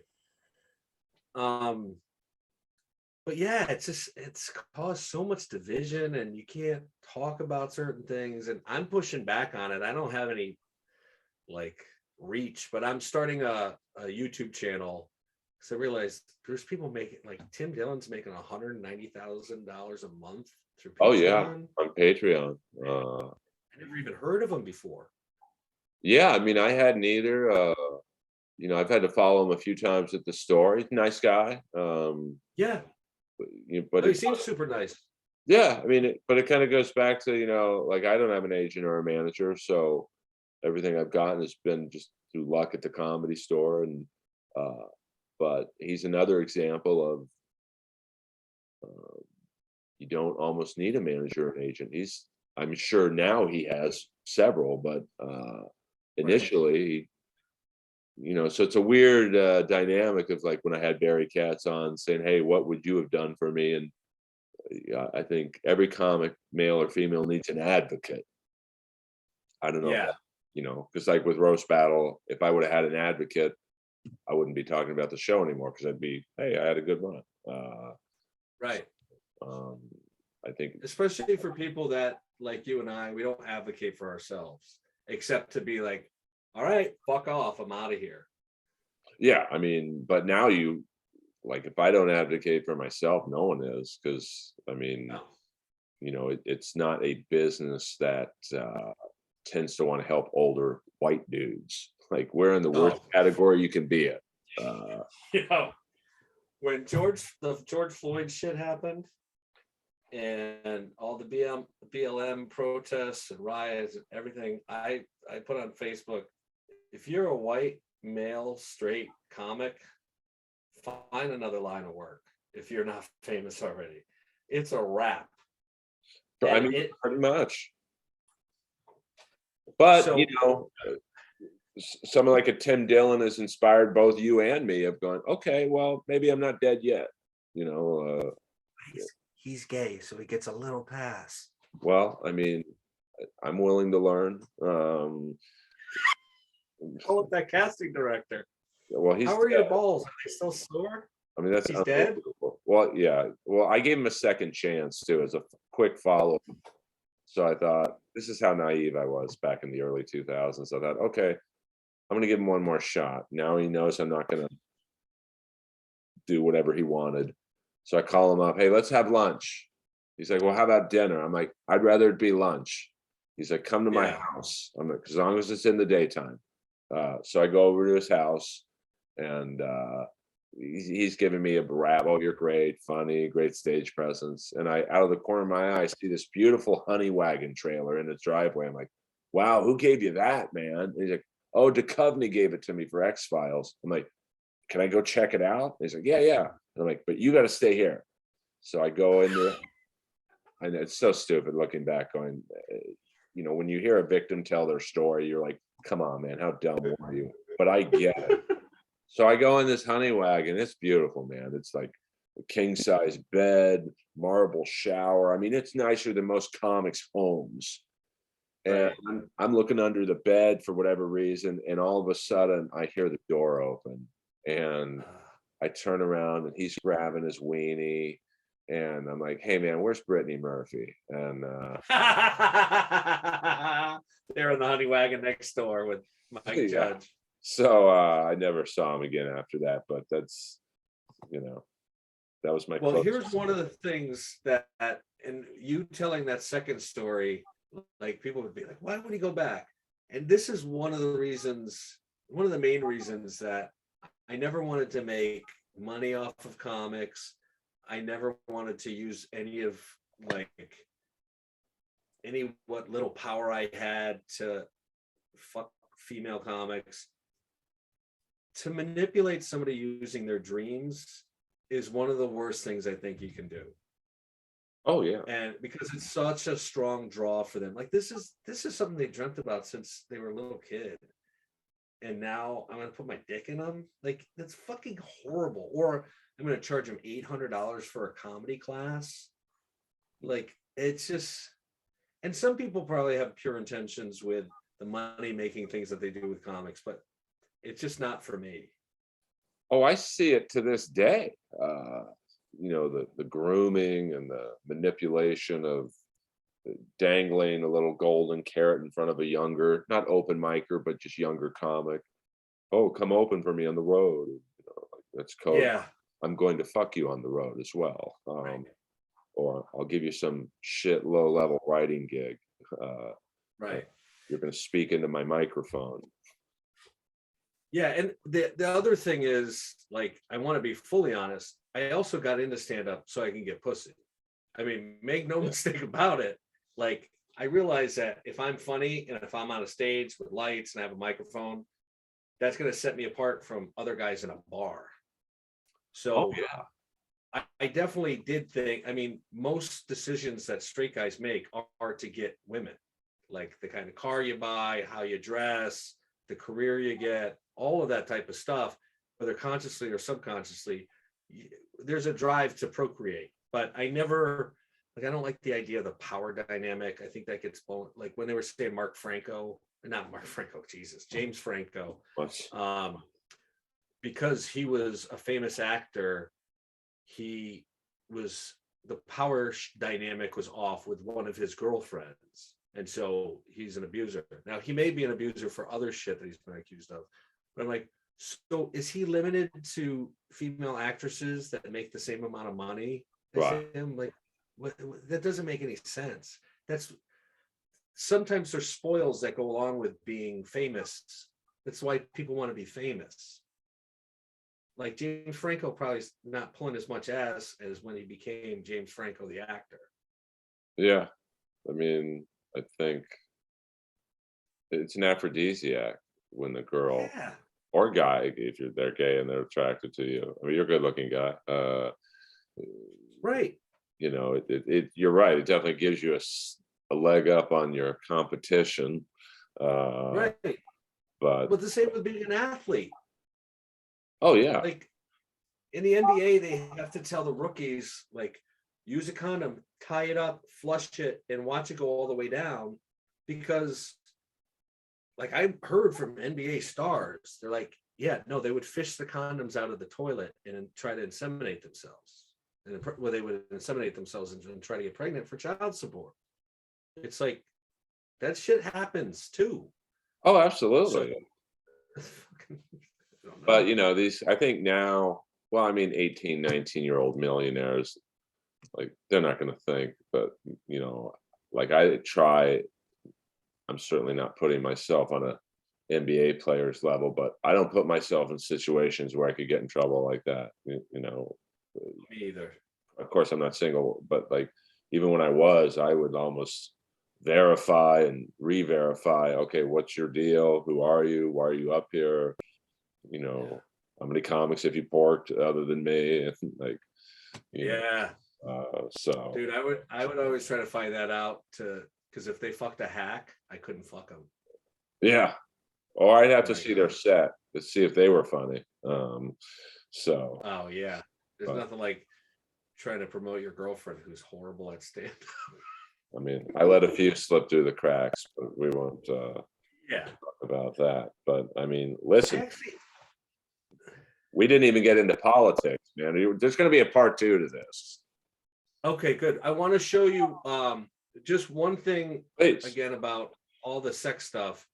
But yeah, it's caused so much division and you can't talk about certain things. And I'm pushing back on it. I don't have any like reach, but I'm starting a YouTube channel because I realized there's people making, like, Tim Dillon's making $190,000 a month through Patreon. Oh yeah, on Patreon. I never even heard of him before. Yeah, I mean, I hadn't either. I've had to follow him a few times at the store. He's a nice guy. Yeah. But he seems super nice. Yeah, I mean, but it kind of goes back to, like, I don't have an agent or a manager, so everything I've gotten has been just through luck at the Comedy Store. And but he's another example of you don't almost need a manager or an agent. I'm sure now he has several, but initially, so it's a weird dynamic of, like, when I had Barry Katz on saying, hey, what would you have done for me? And I think every comic, male or female, needs an advocate. I don't know. Yeah. Because like with Roast Battle, if I would have had an advocate, I wouldn't be talking about the show anymore because I'd be, hey, I had a good run. Right. I think, especially for people that, like you and I, we don't advocate for ourselves, except to be like, all right, fuck off, I'm out of here. Yeah, I mean, but now if I don't advocate for myself, no one is, because I mean, it's not a business that tends to want to help older white dudes. Like, we're in the worst Oh. category you can be in. When the George Floyd shit happened, and all the BLM protests and riots and everything, I put on Facebook, if you're a white male straight comic, find another line of work if you're not famous already. It's a wrap. I mean, pretty much. But someone like a Tim Dillon has inspired both you and me of going, okay, well, maybe I'm not dead yet. He's gay, so he gets a little pass. Well, I mean, I'm willing to learn. With that casting director. Well, how are your balls? Are they still sore? I mean, that's he's dead. Well, yeah. Well, I gave him a second chance too, as a quick follow. So I thought, this is how naive I was back in the early 2000s. I thought, okay, I'm going to give him one more shot. Now he knows I'm not going to do whatever he wanted. So I call him up. Hey, let's have lunch. He's like, well, how about dinner? I'm like, I'd rather it be lunch. He's like, come to my house. I'm like, as long as it's in the daytime. So I go over to his house, and he's giving me a rap. Oh, you're great, funny, great stage presence. And I, out of the corner of my eye, see this beautiful honey wagon trailer in his driveway. I'm like, wow, who gave you that, man? And he's like, oh, Duchovny gave it to me for X-Files. I'm like, can I go check it out? And he's like, yeah. And I'm like, but you got to stay here. So I go in there. And it's so stupid looking back, going, when you hear a victim tell their story, you're like, come on, man, how dumb are you? But I get it. So I go in this honey wagon. It's beautiful, man. It's like a king size bed, marble shower. I mean, it's nicer than most comics' homes. And I'm looking under the bed for whatever reason, and all of a sudden I hear the door open, and I turn around, and he's grabbing his weenie, and I'm like, hey man, where's Brittany Murphy? And they're in the honey wagon next door with Mike Judge. So I never saw him again after that, but that's, that was my. Well, here's one of the things that, and you telling that second story, like, people would be like, why would he go back? And this is one of the main reasons that I never wanted to make money off of comics. I never wanted to use what little power I had to fuck female comics. To manipulate somebody using their dreams is one of the worst things I think you can do. Oh yeah. And because it's such a strong draw for them. Like, this is something they dreamt about since they were a little kid. And now I'm going to put my dick in them. Like, that's fucking horrible. Or I'm going to charge them $800 for a comedy class. Like, it's just, and some people probably have pure intentions with the money making things that they do with comics, but it's just not for me. Oh, I see it to this day. The grooming and the manipulation of dangling a little golden carrot in front of a younger, not open micer, but just younger comic. Oh, come open for me on the road. That's code. Yeah. I'm going to fuck you on the road as well. Or I'll give you some shit low level writing gig. You're going to speak into my microphone. Yeah, and the other thing is, like, I want to be fully honest, I also got into stand-up so I can get pussy. I mean, make no mistake about it. Like, I realize that if I'm funny and if I'm on a stage with lights and I have a microphone, that's going to set me apart from other guys in a bar. So I definitely did think, I mean, most decisions that straight guys make are to get women. Like, the kind of car you buy, how you dress, the career you get, all of that type of stuff, whether consciously or subconsciously, there's a drive to procreate. But I don't like the idea of the power dynamic. I think that gets blown, like when they were saying James Franco, because he was a famous actor, the power dynamic was off with one of his girlfriends. And so he's an abuser. Now, he may be an abuser for other shit that he's been accused of. But I'm like, so is he limited to female actresses that make the same amount of money as him? Like, That doesn't make any sense. That's sometimes there's spoils that go along with being famous. That's why people want to be famous. Like James Franco probably not pulling as much ass as when he became James Franco the actor. Yeah, I mean, I think it's an aphrodisiac when the girl Yeah. or guy, if they're gay and they're attracted to you. I mean, you're a good-looking guy. Right. You know, you're right. It definitely gives you a leg up on your competition. Right. But But the same with being an athlete. oh yeah, Like in the NBA, they have to tell the rookies, like, use a condom, tie it up, flush it, and watch it go all the way down. Because, like, I heard from NBA stars, they're like, yeah, no, they would fish the condoms out of the toilet and try to inseminate themselves. And well, they would inseminate themselves and try to get pregnant for child support. It's like that shit happens too. oh absolutely. I don't know. But you know, I think now, well, I mean, 18, 19-year-old millionaires, like they're not going to think, but you know, like I'm certainly not putting myself on a NBA player's level, but I don't put myself in situations where I could get in trouble like that. You know, Me either. of course I'm not single, but like even when I was, I would almost verify and re-verify. Okay, what's your deal? Who are you? Why are you up here? You know, how many comics have you porked other than me? And like, you know, Yeah. so Dude, I would always try to find that out because if they fucked a hack, I couldn't fuck them. yeah. Or I'd have to Like, see their set to see if they were funny. So, oh yeah. There's but, nothing like trying to promote your girlfriend who's horrible at stand up. I mean, I let a few slip through the cracks, but we won't Yeah. talk about that. But I mean, listen, Actually, we didn't even get into politics, man. There's going to be a part 2 to this. okay, good. I want to show you just one thing Please. again about all the sex stuff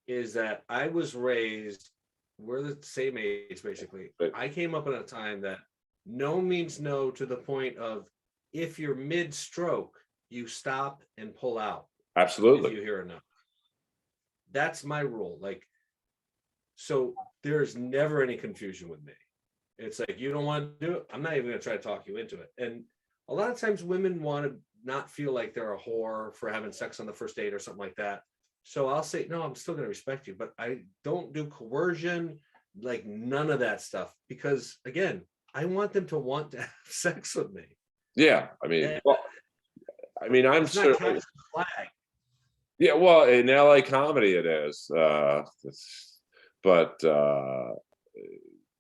is that I was raised, we're the same age basically. Right. I came up in a time that no means no, to the point of if you're mid-stroke, you stop and pull out if Absolutely. you hear enough. That's my rule. Like, so there's never any confusion with me. It's like, you don't want to do it, I'm not even going to try to talk you into it. And a lot of times women want to not feel like they're a whore for having sex on the first date or something like that. So I'll say, no, I'm still going to respect you, but I don't do coercion, like none of that stuff. Because again, I want them to want to have sex with me. Yeah. I mean, well, I mean, I'm It's not certainly, capture the flag. yeah, well, in LA comedy it is. But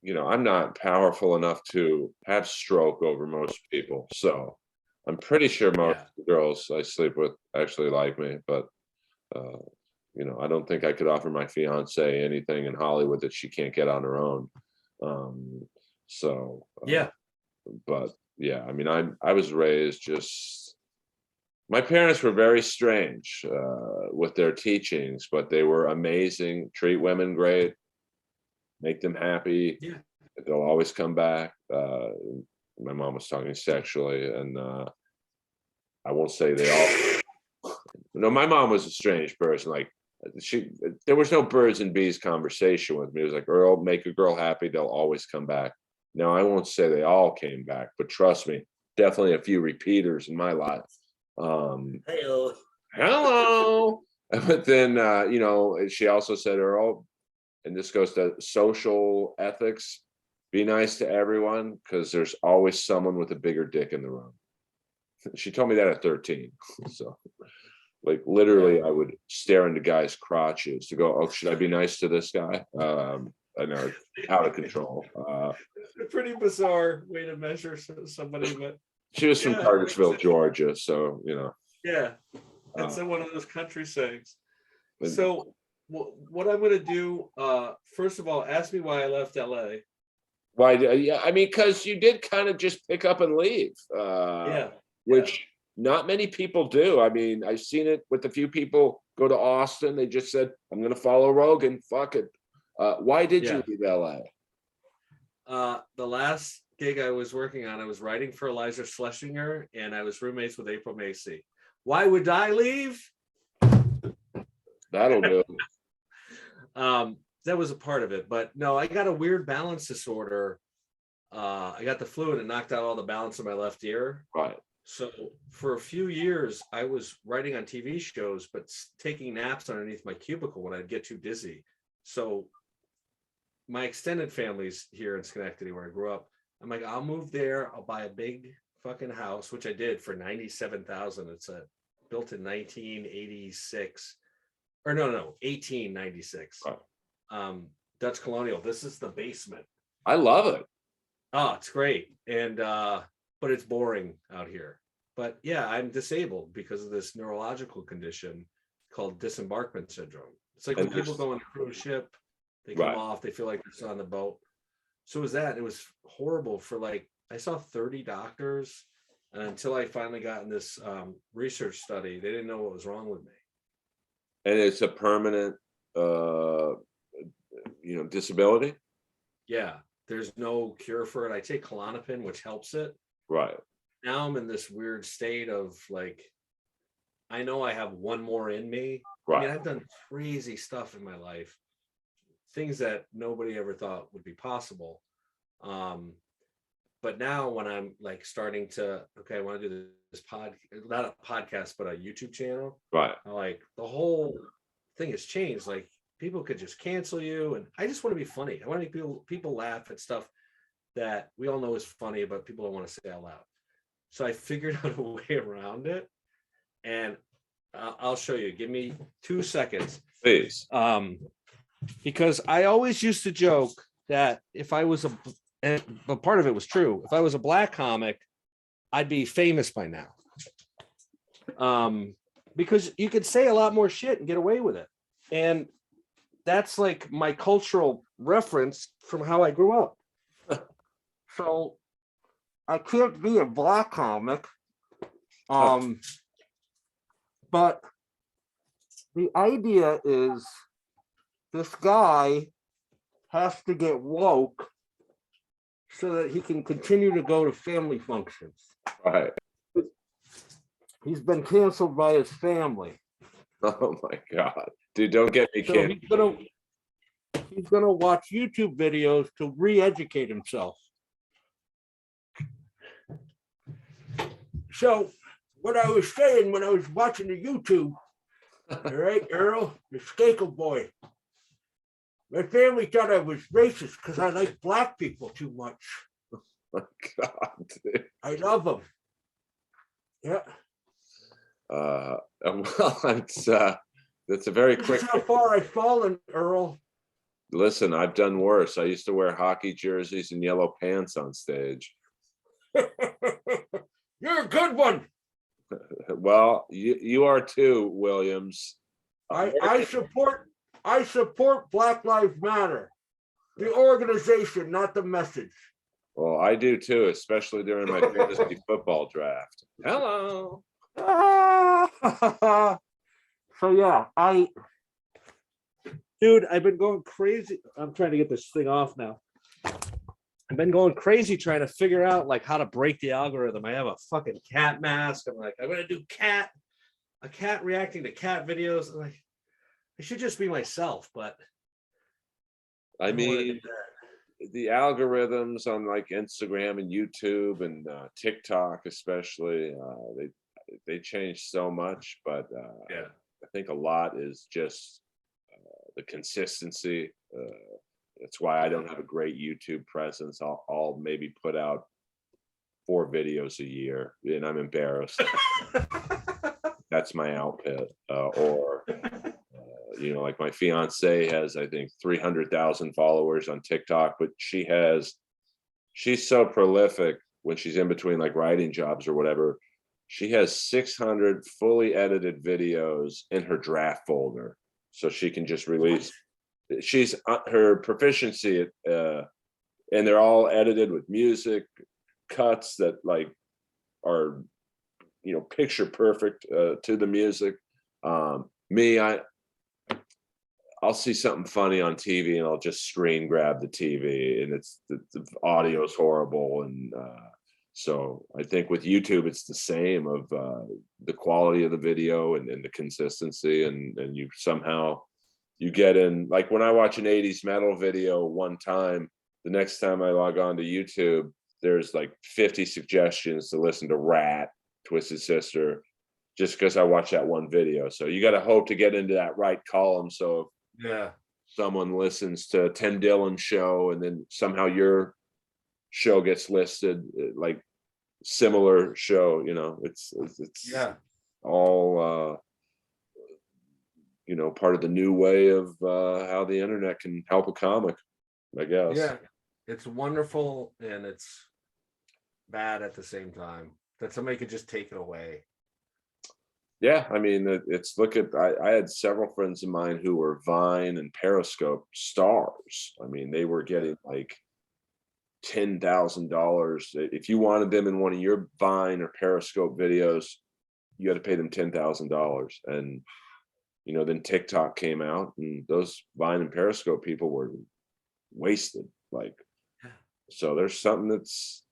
you know, I'm not powerful enough to have stroke over most people. So I'm pretty sure most girls I sleep with actually like me, but you know, I don't think I could offer my fiance anything in Hollywood that she can't get on her own. So Yeah. but yeah, I mean, I was raised just, my parents were very strange with their teachings, but they were amazing. Treat women great, make them happy. Yeah. They'll always come back. My mom was talking sexually, and I won't say they all. No, my mom was a strange person. Like there was no birds and bees conversation with me. It was like, Earl, make a girl happy, they'll always come back. Now I won't say they all came back, but trust me, definitely a few repeaters in my life. Hello. But then you know, she also said, Earl, and this goes to social ethics, be nice to everyone because there's always someone with a bigger dick in the room. She told me that at 13. So like literally I would stare into guys' crotches to go, oh, should I be nice to this guy? I know, out of control. A pretty bizarre way to measure somebody, but she was from Cartersville, Georgia, so you know. Yeah, it's one of those country sayings. But, so what I'm going to do, first of all, ask me why I left LA. why? Yeah, I mean, because you did kind of just pick up and leave. Which not many people do. I mean, I've seen it with a few people go to Austin. They just said, I'm going to follow Rogan. Fuck it. Why did you leave LA? The last gig I was working on, I was writing for Eliza Schlesinger, and I was roommates with April Macy. Why would I leave? That'll do. That was a part of it, but no, I got a weird balance disorder. I got the flu and it knocked out all the balance in my left ear. Right. So for a few years, I was writing on TV shows, but taking naps underneath my cubicle when I'd get too dizzy. So my extended family's here in Schenectady, where I grew up. I'm like, I'll move there. I'll buy a big fucking house, which I did for $97,000. It's built in 1986, or no, 1896. Right. Dutch colonial. This is the basement. I love it. Oh, it's great. And but it's boring out here. But yeah, I'm disabled because of this neurological condition called disembarkment syndrome. It's like when people go on a cruise ship, they come off, they feel like they're still on the boat. So it was that. It was horrible for like, I saw 30 doctors, and until I finally got in this research study, they didn't know what was wrong with me. And it's a permanent disability. Yeah, there's no cure for it. I take Klonopin, which helps it. Right. Now I'm in this weird state of like, I know I have one more in me. Right. I mean, I've done crazy stuff in my life, things that nobody ever thought would be possible. But now when I'm like starting to, okay, I want to do this not a podcast, but a YouTube channel. Right. Like the whole thing has changed. Like people could just cancel you. And I just want to be funny. I want to make people laugh at stuff that we all know is funny, but people don't want to say out loud. So I figured out a way around it, and I'll show you. Give me 2 seconds. Please. Because I always used to joke that if I was but part of it was true. If I was a black comic, I'd be famous by now. Because you could say a lot more shit and get away with it. And that's like my cultural reference from how I grew up. So I can't be a black comic. But the idea is this guy has to get woke so that he can continue to go to family functions. Right. He's been canceled by his family. Oh my God. Dude, don't get me kidding. He's gonna watch YouTube videos to re-educate himself. So what I was saying when I was watching the YouTube, all right, Earl, the Skakel boy. My family thought I was racist because I like black people too much. Oh my God, dude. I love them. Yeah. Well, that's a very quick. This is how far I've fallen, Earl. Listen, I've done worse. I used to wear hockey jerseys and yellow pants on stage. You're a good one. Well, you are too, Williams. I support Black Lives Matter, the organization, not the message. Well, I do too, especially during my fantasy football draft. Hello. So yeah, dude, I've been going crazy. I'm trying to get this thing off now. I've been going crazy trying to figure out like how to break the algorithm. I have a fucking cat mask. I'm like, I'm gonna do a cat reacting to cat videos. I'm like, I should just be myself, but I mean, the algorithms on like Instagram and YouTube and TikTok, especially, they change so much. But yeah, I think a lot is just the consistency. That's why I don't have a great YouTube presence. I'll maybe put out 4 videos a year, and I'm embarrassed. That's my output. Like my fiance has, I think, 300,000 followers on TikTok, but she's so prolific when she's in between like writing jobs or whatever. She has 600 fully edited videos in her draft folder, so she can just release. She's her proficiency and they're all edited with music cuts that like are picture perfect to the music. Me, I'll see something funny on TV and I'll just screen grab the TV, and the audio is horrible. And so I think with YouTube, it's the same of the quality of the video and the consistency, and you somehow you get in. Like when I watch an 80s metal video one time, the next time I log on to YouTube, there's like 50 suggestions to listen to Rat, Twisted Sister, just because I watched that one video. So you got to hope to get into that right column. So Yeah. someone listens to Tim Dillon's show and then somehow your show gets listed, like similar show, it's Yeah. all part of the new way of how the internet can help a comic, I guess. Yeah. It's wonderful and it's bad at the same time that somebody could just take it away. Yeah, I mean, it's look at I had several friends of mine who were Vine and Periscope stars. I mean, they were getting like $10,000 if you wanted them in one of your Vine or Periscope videos. You had to pay them $10,000, and then TikTok came out, and those Vine and Periscope people were wasted. Like, so there's something that's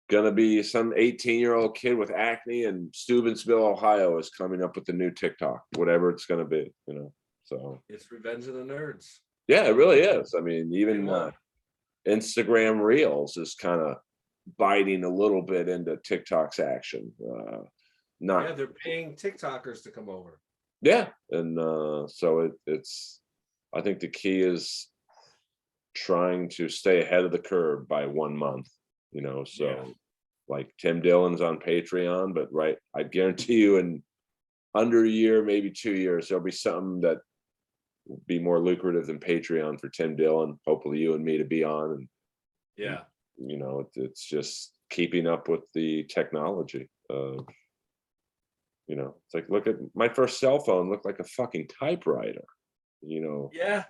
gonna be some 18-year-old kid with acne in Steubenville, Ohio, is coming up with the new TikTok, whatever it's gonna be, So It's Revenge of the Nerds. yeah, it really is. I mean, even They Instagram Reels is kind of biting a little bit into TikTok's action. Not they're paying TikTokers to come over. Yeah, and so it's. I think the key is trying to stay ahead of the curve by 1 month. So Yeah. like Tim Dillon's on Patreon, but right, I guarantee you in under a year, maybe 2 years, there'll be something that will be more lucrative than Patreon for Tim Dillon. Hopefully, you and me to be on, and Yeah. it's just keeping up with the technology. It's like, look at my first cell phone, looked like a fucking typewriter. Yeah.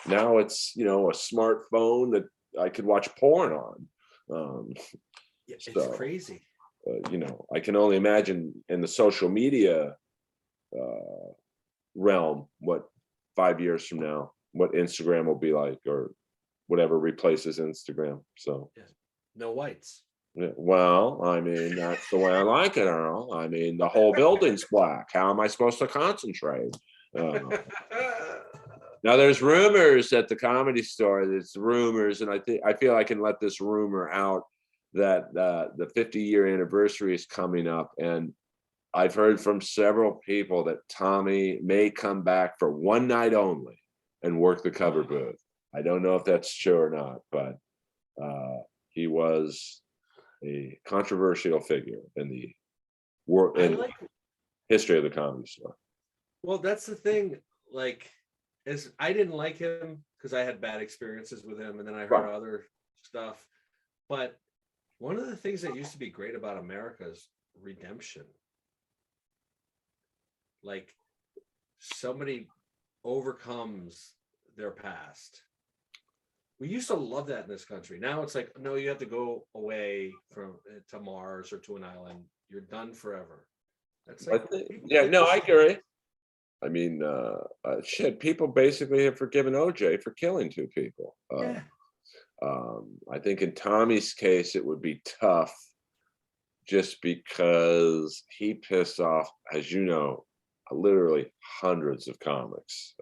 Now it's a smartphone that I could watch porn on. It's So, crazy. I can only imagine in the social media realm what 5 years from now, what Instagram will be like, or whatever replaces Instagram. So No whites. yeah, well, I mean, that's the way I like it, Earl. I mean, the whole building's black. How am I supposed to concentrate? Now there's rumors at the Comedy Store. There's rumors, and I feel I can let this rumor out that the 50-year anniversary is coming up, and I've heard from several people that Tommy may come back for one night only and work the cover booth. I don't know if that's true or not, but he was a controversial figure in the world, in history of the Comedy Store. Well, that's the thing. Like, I didn't like him because I had bad experiences with him, and then I heard other stuff. But one of the things that used to be great about America is redemption. Like, somebody overcomes their past. We used to love that in this country. Now it's like, no, you have to go away to Mars or to an island. You're done forever. That's like, I agree. I mean, shit, people basically have forgiven OJ for killing two people. I think in Tommy's case, it would be tough just because he pissed off, as you know, literally hundreds of comics,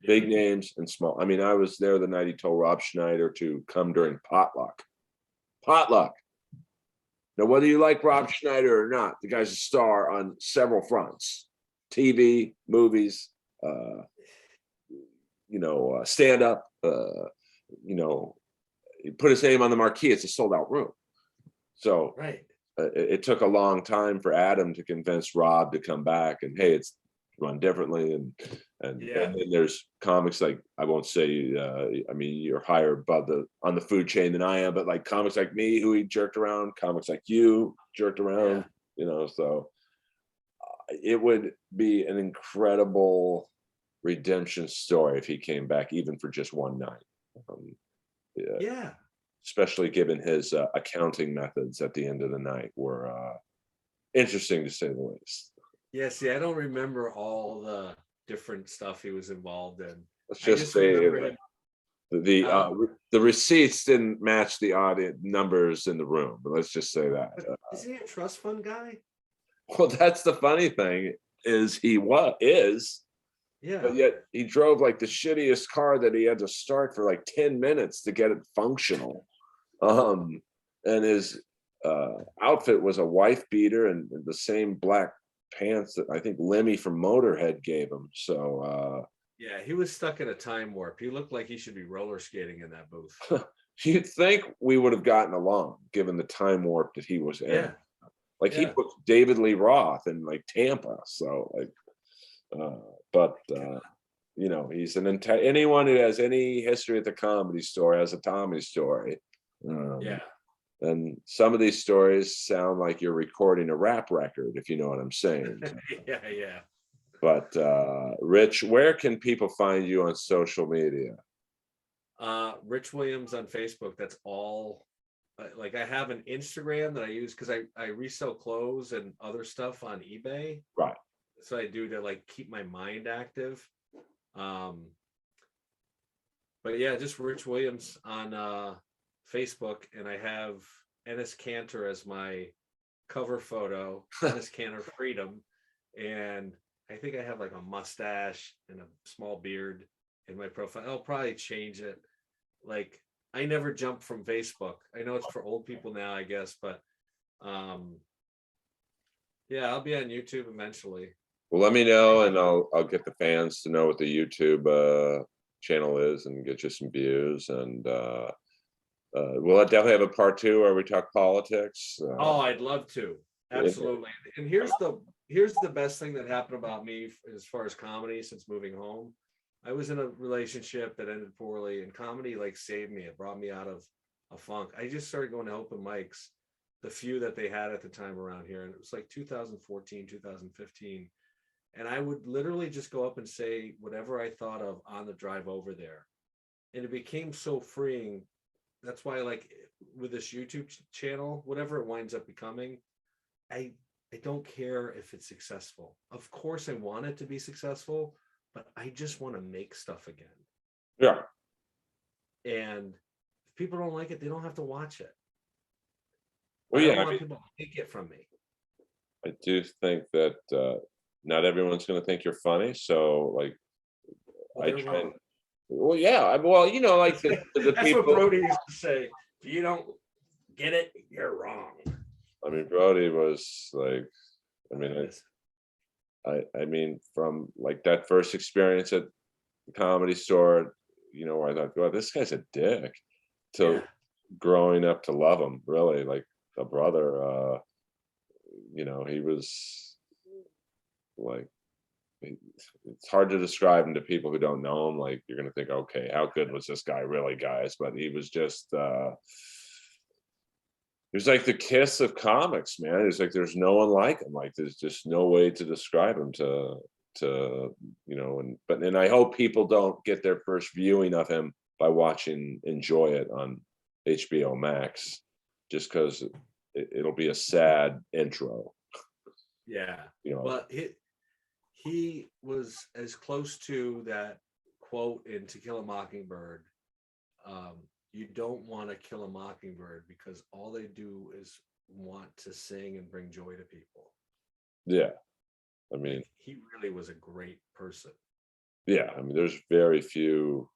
big names and small. I mean, I was there the night he told Rob Schneider to come during potluck. Now, whether you like Rob Schneider or not, the guy's a star on several fronts: TV, movies, stand up. He put his name on the marquee. It's a sold out room. So it took a long time for Adam to convince Rob to come back, and hey, it's run differently. And then there's comics like, I won't say, I mean, you're higher above on the food chain than I am, but like comics like me who he jerked around, comics like you jerked around, so it would be an incredible redemption story if he came back even for just one night. Especially given his accounting methods at the end of the night were interesting to say the least. Yeah, see, I don't remember all the different stuff he was involved in. Let's I just just say remember that him. the receipts didn't match the audience numbers in the room, but let's just say that. Isn't he a trust fund guy? Well, that's the funny thing is Yeah. but yet he drove like the shittiest car that he had to start for like 10 minutes to get it functional. And his outfit was a wife beater and the same black pants that I think Lemmy from Motorhead gave him. So Yeah, he was stuck in a time warp. He looked like he should be roller skating in that booth. you'd think we would have gotten along given the time warp that he was in. Yeah. Like he Yeah. put David Lee Roth in like Tampa. So like you know, he's anyone who has any history at the Comedy Store has a Tommy story. Yeah. And some of these stories sound like you're recording a rap record, if you know what I'm saying. Yeah. But Rich, where can people find you on social media? Rich Williams on Facebook. That's all. Like I have an Instagram that I use because I resell clothes and other stuff on eBay. Right. So I do to like keep my mind active. But yeah, just Rich Williams on Facebook, and I have Ennis Cantor as my cover photo. Ennis Cantor Freedom, and I think I have like a mustache and a small beard in my profile. I'll probably change it. Like I never jump from Facebook. I know it's for old people now, I guess, but yeah, I'll be on YouTube eventually. Well, let me know, and I'll get the fans to know what the YouTube channel is, and get you some views. And we'll definitely have a part 2 where we talk politics. Oh, I'd love to. Absolutely. And here's the best thing that happened about me as far as comedy since moving home. I was in a relationship that ended poorly, and comedy like saved me. It brought me out of a funk. I just started going to open mics, the few that they had at the time around here, and it was like 2014, 2015. And I would literally just go up and say whatever I thought of on the drive over there. And it became so freeing. That's why, like, with this YouTube channel, whatever it winds up becoming, I don't care if it's successful. Of course, I want it to be successful, but I just want to make stuff again. Yeah. And if people don't like it, they don't have to watch it. Well, I yeah, don't want people to take it from me. I do think that not everyone's going to think you're funny. So, like, Well, they're wrong. Well, yeah. Well, you know, like the That's people. what Brody used to say. If you don't get it, you're wrong. I mean, Brody was like, I mean, from like that first experience at the Comedy Store, you know, where I thought, well, this guy's a dick, to growing up to love him, really, like a brother. You know, he was like, it's hard to describe him to people who don't know him. Like, you're gonna think, okay, how good was this guy really, guys? But he was just he was like the Kiss of comics, man. It's like there's no one like him. Like there's just no way to describe him to you know. And I hope people don't get their first viewing of him by watching Enjoy It on HBO Max, just because it'll be a sad intro. Yeah. You know. But he was as close to that quote in To Kill a Mockingbird. You don't want to kill a mockingbird because all they do is want to sing and bring joy to people. Yeah. I mean, like, he really was a great person. Yeah. I mean, there's very few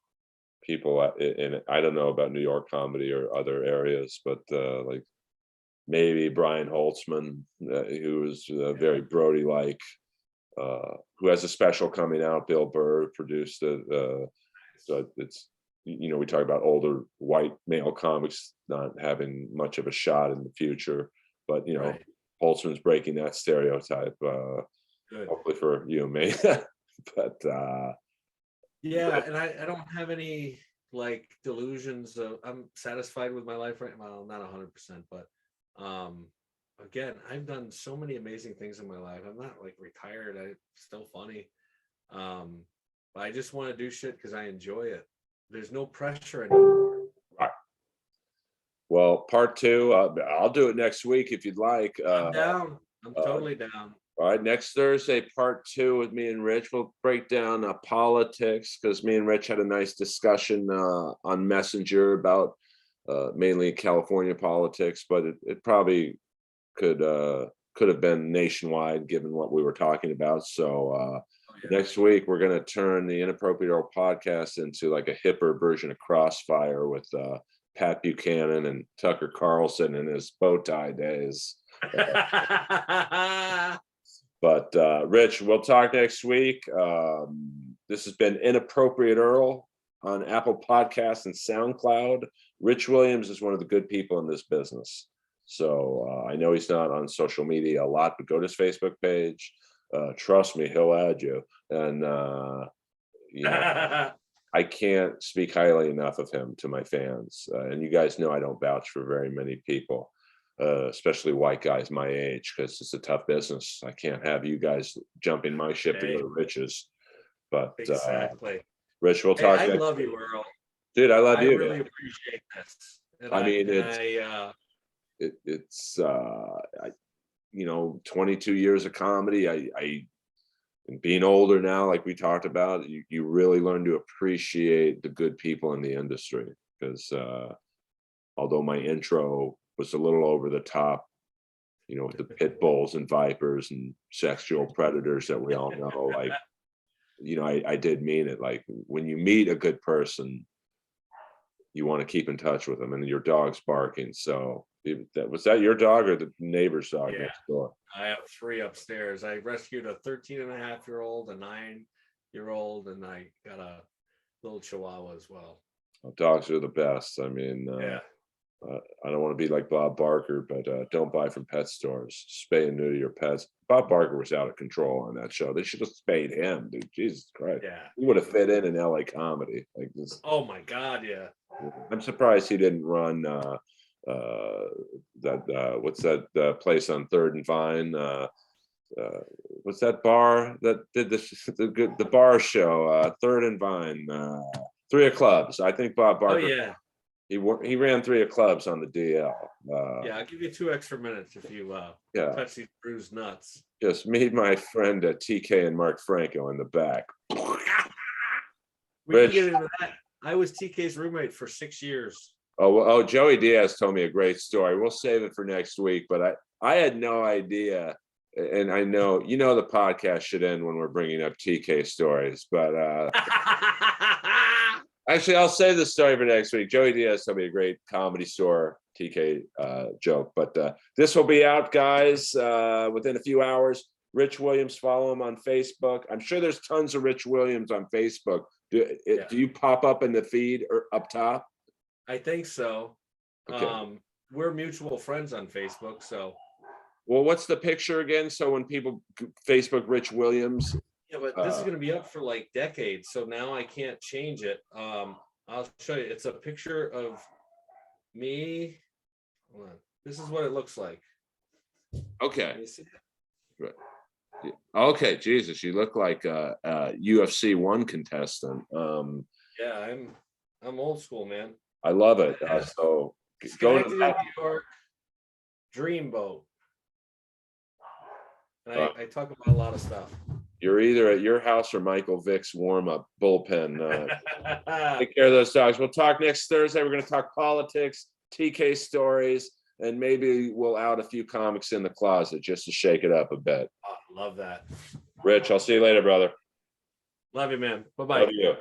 people in I don't know about New York comedy or other areas, but like maybe Brian Holtzman, who is very Brody-like, who has a special coming out. Bill Burr produced it. So it's, you know, we talk about older white male comics not having much of a shot in the future, but you know, Right. Holtzman's breaking that stereotype, Good. hopefully for you and me. But yeah, and I don't have any like delusions of I'm satisfied with my life right now. Well, not 100%, but again, I've done so many amazing things in my life. I'm not like retired. I'm still funny. But I just want to do shit because I enjoy it. There's no pressure anymore. Right. Well, part 2, I'll do it next week if you'd like. I'm down. I'm totally down. All right, next Thursday, part 2 with me and Rich. We'll break down politics because me and Rich had a nice discussion on Messenger about mainly California politics, but it probably could have been nationwide given what we were talking about. So next week we're going to turn the Inappropriate Earl podcast into like a hipper version of Crossfire with Pat Buchanan and Tucker Carlson in his bow tie days. But Rich, we'll talk next week. This has been Inappropriate Earl on Apple Podcasts and SoundCloud. Rich Williams is one of the good people in this business. So I know he's not on social media a lot, but go to his Facebook page. Trust me, he'll add you. And I can't speak highly enough of him to my fans. And you guys know I don't vouch for very many people. Especially white guys my age, because it's a tough business. I can't have you guys jumping my ship to go to Rich's. But exactly. Rich, we'll talk. I love you, Earl. Dude, I love you. I really appreciate this. And I mean, it's 22 years of comedy. I and being older now, like we talked about, you really learn to appreciate the good people in the industry. Because although my intro was a little over the top, with the pit bulls and vipers and sexual predators that we all know, like, I did mean it. Like, when you meet a good person, you want to keep in touch with them, and your dog's barking. So was that your dog or the neighbor's dog next door? I have 3 upstairs. I rescued a 13-and-a-half-year-old, a 9-year-old, and I got a little Chihuahua as well. Dogs are the best. I mean, I don't want to be like Bob Barker, but don't buy from pet stores. Spay and neuter your pets. Bob Barker was out of control on that show. They should have spayed him, dude. Jesus Christ. Yeah. He would have fit in LA comedy. Like this. Oh my God, yeah. I'm surprised he didn't run what's that place on 3rd and Vine? What's that bar that did the bar show? 3rd and Vine. 3 of Clubs. I think Bob Barker. Oh yeah. He ran 3 of Clubs on the DL. I'll give you 2 extra minutes if you touch these bruised nuts. Just meet my friend TK and Mark Franco in the back. We can get into that. I was TK's roommate for 6 years. Oh, Joey Diaz told me a great story. We'll save it for next week, but I had no idea. And I know, the podcast should end when we're bringing up TK stories, but actually, I'll save the story for next week. Joey Diaz told me a great Comedy Store TK joke, but this will be out, guys, within a few hours. Rich Williams, follow him on Facebook. I'm sure there's tons of Rich Williams on Facebook. Do you pop up in the feed or up top? I think so. Okay. We're mutual friends on Facebook, so. Well, what's the picture again? So when people Facebook Rich Williams. Yeah, but this is going to be up for like decades, so now I can't change it. I'll show you. It's a picture of me. Hold on. This is what it looks like. Okay. Can you see that? Right. Yeah. Okay, Jesus, you look like a UFC 1 contestant. Yeah, I'm old school, man. I love it. So go to New York Dreamboat. And I talk about a lot of stuff. You're either at your house or Michael Vick's warm-up bullpen. Take care of those dogs. We'll talk next Thursday. We're going to talk politics, TK stories, and maybe we'll out a few comics in the closet just to shake it up a bit. Oh, love that. Rich, I'll see you later, brother. Love you, man. Bye-bye. Love you.